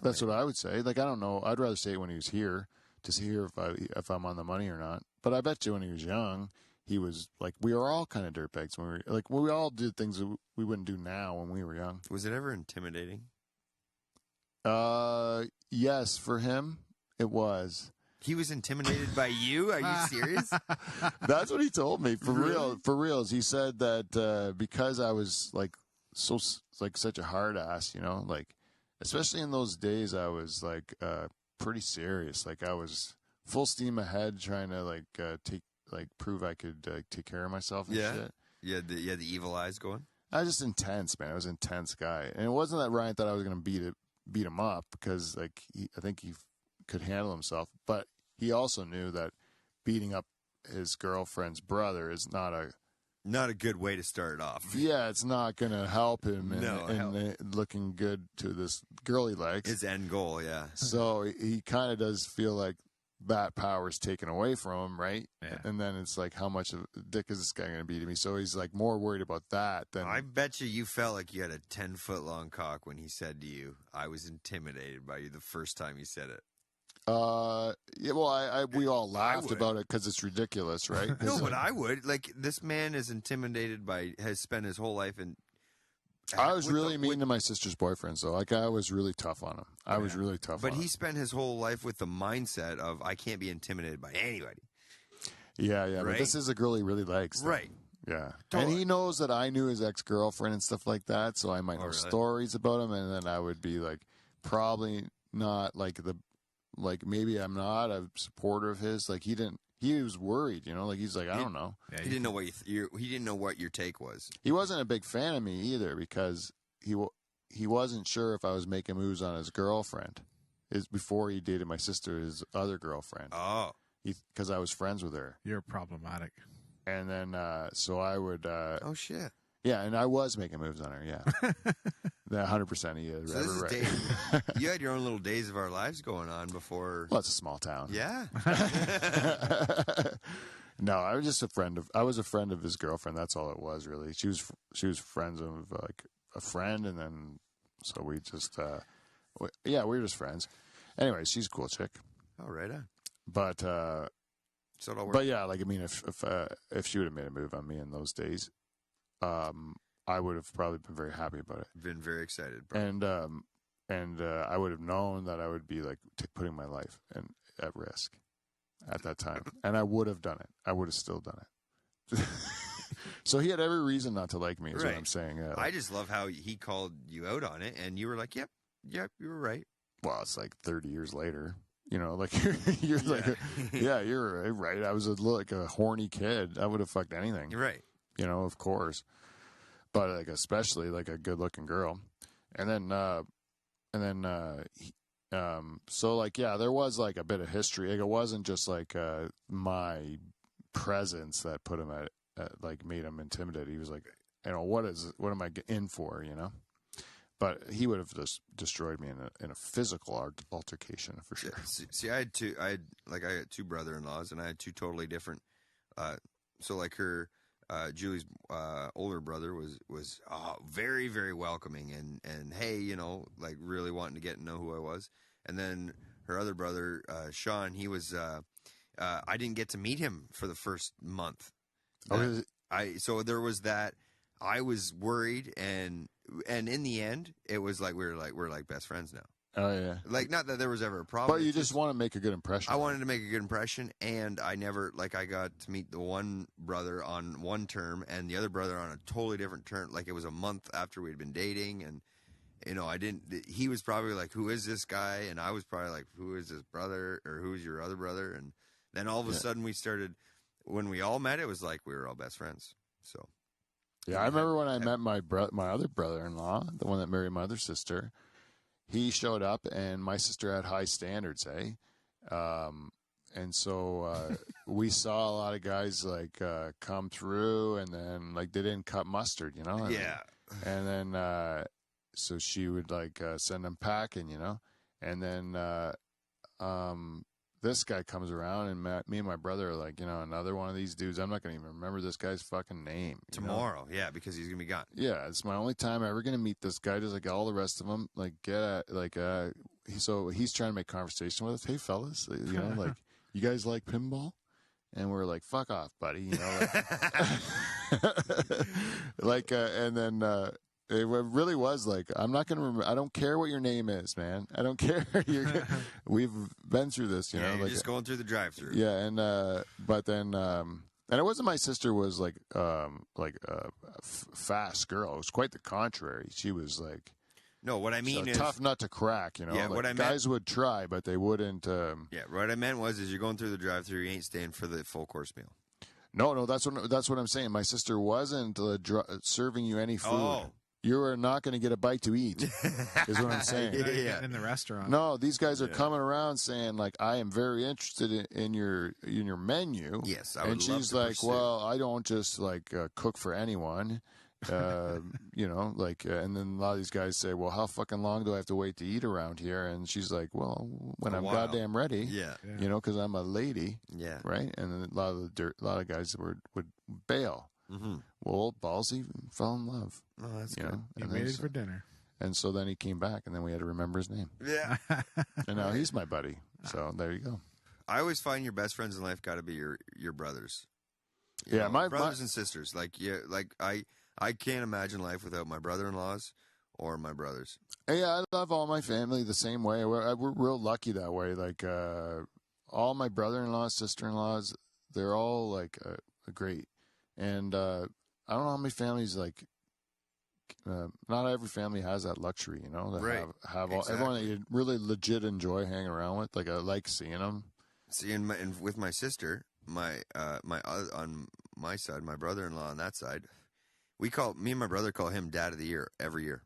Speaker 3: That's what I would say. Like, I don't know. I'd rather say it when he was here to see if I'm on the money or not. But I bet you when he was young, he was like, we were all kind of dirtbags when we all did things that we wouldn't do now when we were young.
Speaker 1: Was it ever intimidating?
Speaker 3: Yes, for him, it was.
Speaker 1: He was intimidated by you? Are you serious?
Speaker 3: That's what he told me. For reals. He said that because I was such a hard ass, you know, like, especially in those days, I was like pretty serious. Like I was full steam ahead, trying to prove I could take care of myself and shit.
Speaker 1: Yeah, the evil eyes going.
Speaker 3: I was just intense, man. I was an intense guy, and it wasn't that Ryan thought I was going to beat him up because I think he could handle himself, but he also knew that beating up his girlfriend's brother is not a
Speaker 1: good way to start off.
Speaker 3: Yeah, it's not going to help him in looking good to this girl he likes.
Speaker 1: His end goal, yeah.
Speaker 3: So he kind of does feel like that power is taken away from him, right?
Speaker 2: Yeah.
Speaker 3: And then it's like, how much of a dick is this guy going to be to me? So he's like more worried about that than.
Speaker 1: I bet you felt like you had a 10-foot long cock when he said to you, I was intimidated by you the first time he said it.
Speaker 3: Yeah, well, we all laughed about it because it's ridiculous, right?
Speaker 1: No, but I would. Like, this man is has spent his whole life in.
Speaker 3: I was really mean to my sister's boyfriend, so like I was really tough on him. I was really tough on him.
Speaker 1: But he spent his whole life with the mindset of, I can't be intimidated by anybody.
Speaker 3: Yeah,
Speaker 1: right?
Speaker 3: But this is a girl he really likes. Though.
Speaker 1: Right.
Speaker 3: Yeah.
Speaker 1: Totally.
Speaker 3: And he knows that I knew his ex-girlfriend and stuff like that, so I might know stories about him, and then I would be like, probably not maybe I'm not a supporter of his. Like he was worried, you know, like he's like, I don't know.
Speaker 1: Yeah, he didn't know what he didn't know what your take was.
Speaker 3: He wasn't a big fan of me either because he wasn't sure if I was making moves on his girlfriend. Before he dated my sister, his other girlfriend.
Speaker 1: Oh.
Speaker 3: Because I was friends with her.
Speaker 2: You're problematic.
Speaker 3: And then, so I would.
Speaker 1: Oh, shit.
Speaker 3: Yeah, and I was making moves on her, yeah. 100% he is.
Speaker 1: So this is
Speaker 3: right.
Speaker 1: days. You had your own little Days of Our Lives going on before.
Speaker 3: Well, it's a small town.
Speaker 1: Yeah.
Speaker 3: No, I was just a friend of his girlfriend. That's all it was, really. She was friends of like a friend, and then so we just we were just friends. Anyway, she's a cool chick.
Speaker 1: Oh, right on.
Speaker 3: But
Speaker 1: So it all worked.
Speaker 3: but yeah, like I mean, if she would have made a move on me in those days, I would have probably been very happy about it.
Speaker 1: Been very excited, bro.
Speaker 3: And I would have known that I would be like putting my life at risk at that time, and I would have done it. I would have still done it. So he had every reason not to like me, is what I'm saying.
Speaker 1: I just love how he called you out on it, and you were like, "Yep, you were right."
Speaker 3: Well, it's like 30 years later. You know, like you're like, you're right. I was like a horny kid. I would have fucked anything.
Speaker 1: You're right.
Speaker 3: You know, of course. But like especially like a good-looking girl, and then so like there was like a bit of history. Like, it wasn't just like my presence that put him at like made him intimidated. He was like, you know, what am I in for? You know. But he would have just destroyed me in a physical altercation for sure.
Speaker 1: See, I had two brother-in-laws, and I had two totally different. So like her. Julie's older brother was very, very welcoming and hey, you know, like really wanting to get to know who I was. And then her other brother, Sean, he was I didn't get to meet him for the first month. So there was that. I was worried, and in the end, it was like we're like best friends now.
Speaker 3: Oh yeah.
Speaker 1: Like, not that there was ever a problem.
Speaker 3: But you just want to make a good impression.
Speaker 1: I wanted to make a good impression, and I never, like, I got to meet the one brother on one term and the other brother on a totally different term. Like, it was a month after we'd been dating, and, you know, he was probably like, who is this guy? And I was probably like, who is this brother? Or who's your other brother? And then all of a sudden we started, when we all met, it was like we were all best friends. So.
Speaker 3: Yeah, I remember when I met my other brother-in-law, the one that married my other sister. He showed up, and my sister had high standards, and so we saw a lot of guys like come through, and then like they didn't cut mustard, you know. And then so she would like send them packing, you know, and then this guy comes around, and me and my brother are like, you know, another one of these dudes. I'm not going to even remember this guy's fucking name.
Speaker 1: Tomorrow, yeah, because he's going to be gone.
Speaker 3: Yeah, it's my only time ever going to meet this guy, just like all the rest of them. Like, so he's trying to make conversation with us. Hey, fellas, you know, like, you guys like pinball? And we're like, fuck off, buddy. You know, like, and then it really was like, I'm not going to remember. I don't care what your name is, man. I don't care. We've been through this, you know.
Speaker 1: You're
Speaker 3: like,
Speaker 1: just going through the drive-through.
Speaker 3: Yeah, and but then, and it wasn't my sister was like a fast girl. It was quite the contrary. She was like,
Speaker 1: no, what I mean is
Speaker 3: tough nut to crack. You know,
Speaker 1: yeah,
Speaker 3: like,
Speaker 1: what I
Speaker 3: guys would try, but they wouldn't.
Speaker 1: Yeah, what I meant was, you're going through the drive-through. You ain't staying for the full course meal.
Speaker 3: No, that's what I'm saying. My sister wasn't serving you any food. Oh. You are not going to get a bite to eat, is what I'm saying.
Speaker 2: Yeah. In the restaurant.
Speaker 3: No, these guys are coming around saying, like, I am very interested in your menu.
Speaker 1: Yes, I would
Speaker 3: and she's
Speaker 1: love to
Speaker 3: like,
Speaker 1: pursue.
Speaker 3: well, I don't just, like, cook for anyone. You know, like, and then a lot of these guys say, well, how fucking long do I have to wait to eat around here? And she's like, well, when I'm goddamn ready.
Speaker 1: Yeah.
Speaker 3: You know, because I'm a lady.
Speaker 1: Yeah.
Speaker 3: Right? And then a lot of guys would bail.
Speaker 1: Mm-hmm.
Speaker 3: Well, old Ballsy fell in love.
Speaker 1: Oh, that's
Speaker 3: good.
Speaker 1: good.
Speaker 2: He waited for dinner.
Speaker 3: And so then he came back, and then we had to remember his name.
Speaker 1: Yeah.
Speaker 3: And now he's my buddy. So there you go.
Speaker 1: I always find your best friends in life got to be your brothers. You
Speaker 3: Yeah,
Speaker 1: know,
Speaker 3: my
Speaker 1: brothers and sisters. Like, yeah, like I can't imagine life without my brother-in-laws or my brothers.
Speaker 3: Yeah, I love all my family the same way. We're real lucky that way. Like all my brother-in-laws, sister-in-laws, they're all like great. And I don't know how many families like. Not every family has that luxury, you know, to have all, everyone that you really legit enjoy hanging around with. Like I like seeing them.
Speaker 1: See, and with my sister, my on my side, my brother-in-law on that side, me and my brother call him Dad of the Year every year.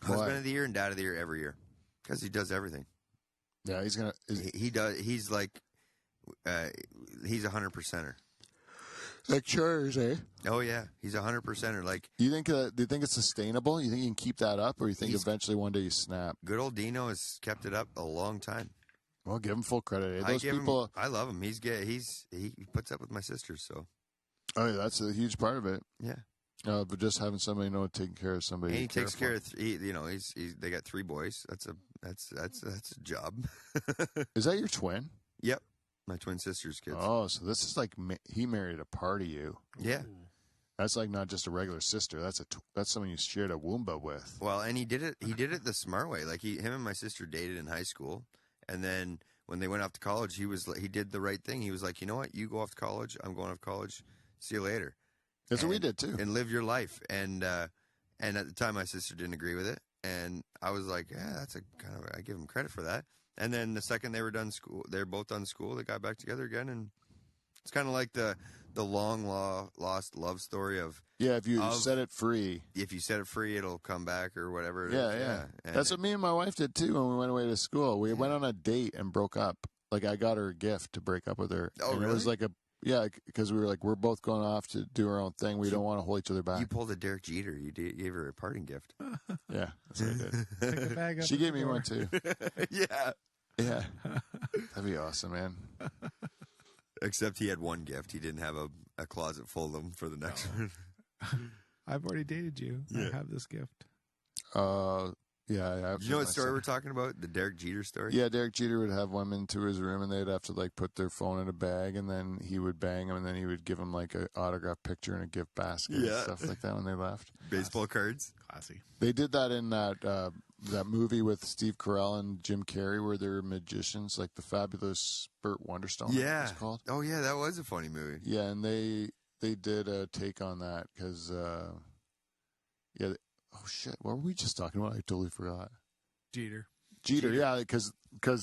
Speaker 1: Husband of the Year and Dad of the Year every year, because he does everything.
Speaker 3: Yeah,
Speaker 1: he does. He's like he's 100%er.
Speaker 3: Like chores, eh?
Speaker 1: Oh yeah, he's 100%er. Like
Speaker 3: Do you think it's sustainable? You think you can keep that up, or you think eventually one day you snap?
Speaker 1: good old Dino has kept it up a long time.
Speaker 3: Well, give him full credit. Eh?
Speaker 1: I
Speaker 3: Those
Speaker 1: give
Speaker 3: people.
Speaker 1: him, I love him. He puts up with my sisters. So
Speaker 3: Oh, yeah, that's a huge part of it.
Speaker 1: yeah,
Speaker 3: But just having somebody know taking care of somebody.
Speaker 1: and he
Speaker 3: to
Speaker 1: takes
Speaker 3: for.
Speaker 1: care of they got 3 boys. That's a job.
Speaker 3: Is that your twin?
Speaker 1: Yep, my twin sister's kids.
Speaker 3: Oh, so this is like he married a part of you.
Speaker 1: Yeah.
Speaker 3: That's like not just a regular sister. That's someone you shared a Woomba with.
Speaker 1: Well, and he did it the smart way. Like him and my sister dated in high school, and then when they went off to college, he did the right thing. He was like, you know what, you go off to college, I'm going off to college. See you later.
Speaker 3: That's what we did too.
Speaker 1: And live your life. And at the time, my sister didn't agree with it, and I was like, yeah, that's I give him credit for that. And then the second they were done school, they're both done school. They got back together again, and it's kind of like the long lost love story of
Speaker 3: if you set it free.
Speaker 1: If you set it free, it'll come back or whatever. It
Speaker 3: Yeah,
Speaker 1: is.
Speaker 3: yeah.
Speaker 1: And
Speaker 3: That's what me and my wife did too when we went away to school. We went on a date and broke up. Like I got her a gift to break up with her.
Speaker 1: Oh,
Speaker 3: and
Speaker 1: really?
Speaker 3: It was like because we were like, we're both going off to do our own thing. We don't want to hold each other back.
Speaker 1: You pulled a Derek Jeter. You gave her a parting gift.
Speaker 3: Yeah, that's what I did.
Speaker 2: Pick a bag up
Speaker 3: She
Speaker 2: at
Speaker 3: gave
Speaker 2: the
Speaker 3: me
Speaker 2: door.
Speaker 3: one too.
Speaker 1: Yeah.
Speaker 3: Yeah, that'd be awesome, man.
Speaker 1: Except he had one gift. He didn't have a closet full of them for the next one.
Speaker 2: I've already dated you.
Speaker 1: Yeah.
Speaker 2: I have this gift.
Speaker 3: Yeah. I have
Speaker 1: You know what
Speaker 3: my
Speaker 1: story
Speaker 3: son.
Speaker 1: we're talking about? The Derek Jeter story?
Speaker 3: Yeah, Derek Jeter would have women to his room, and they'd have to like put their phone in a bag, and then he would bang them, and then he would give them like an autograph picture and a gift basket and
Speaker 1: Yeah.
Speaker 3: stuff like that when they left.
Speaker 1: Baseball cards?
Speaker 2: Classy.
Speaker 3: They did that in that movie with Steve Carell and Jim Carrey, where they're magicians, like the Fabulous Burt Wonderstone.
Speaker 1: Yeah.
Speaker 3: It's called.
Speaker 1: Oh, yeah, that was a funny movie.
Speaker 3: Yeah, and they did a take on that because oh shit, what were we just talking about? I totally forgot.
Speaker 2: Jeter.
Speaker 3: Jeter, yeah, because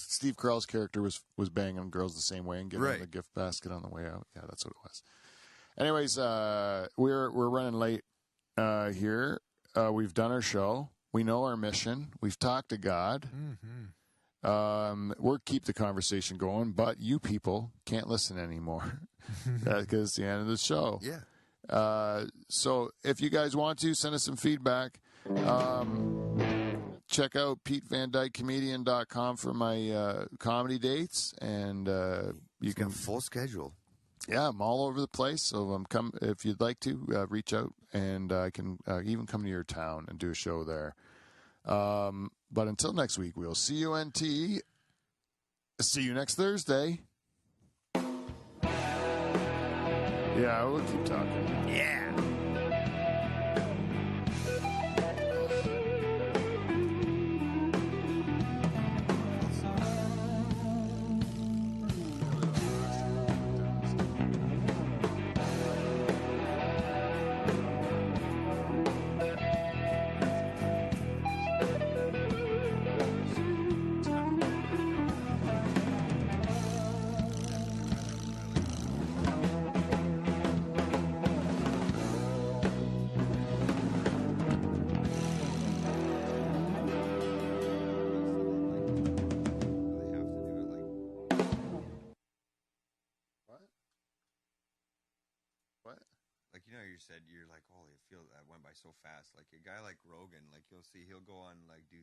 Speaker 3: Steve Carell's character was banging girls the same way and giving them
Speaker 1: Right.
Speaker 3: the gift basket on the way out. Yeah, that's what it was. Anyways, we're running late here. We've done our show. We know our mission. We've talked to God.
Speaker 2: Mm-hmm.
Speaker 3: We'll keep the conversation going, but you people can't listen anymore because it's the end of the show.
Speaker 1: Yeah.
Speaker 3: So if you guys want to, send us some feedback. Check out PeteVanDykeComedian.com for my comedy dates, and you
Speaker 1: He's got
Speaker 3: can.
Speaker 1: a full schedule.
Speaker 3: Yeah, I'm all over the place. So come if you'd like to reach out, and I can even come to your town and do a show there. But until next week, we'll see you. See you next Thursday. Yeah, we'll keep talking.
Speaker 1: Yeah. Like, you know, you said you're like, holy, I feel that went by so fast. Like a guy like Rogan, like you'll see, he'll go on like do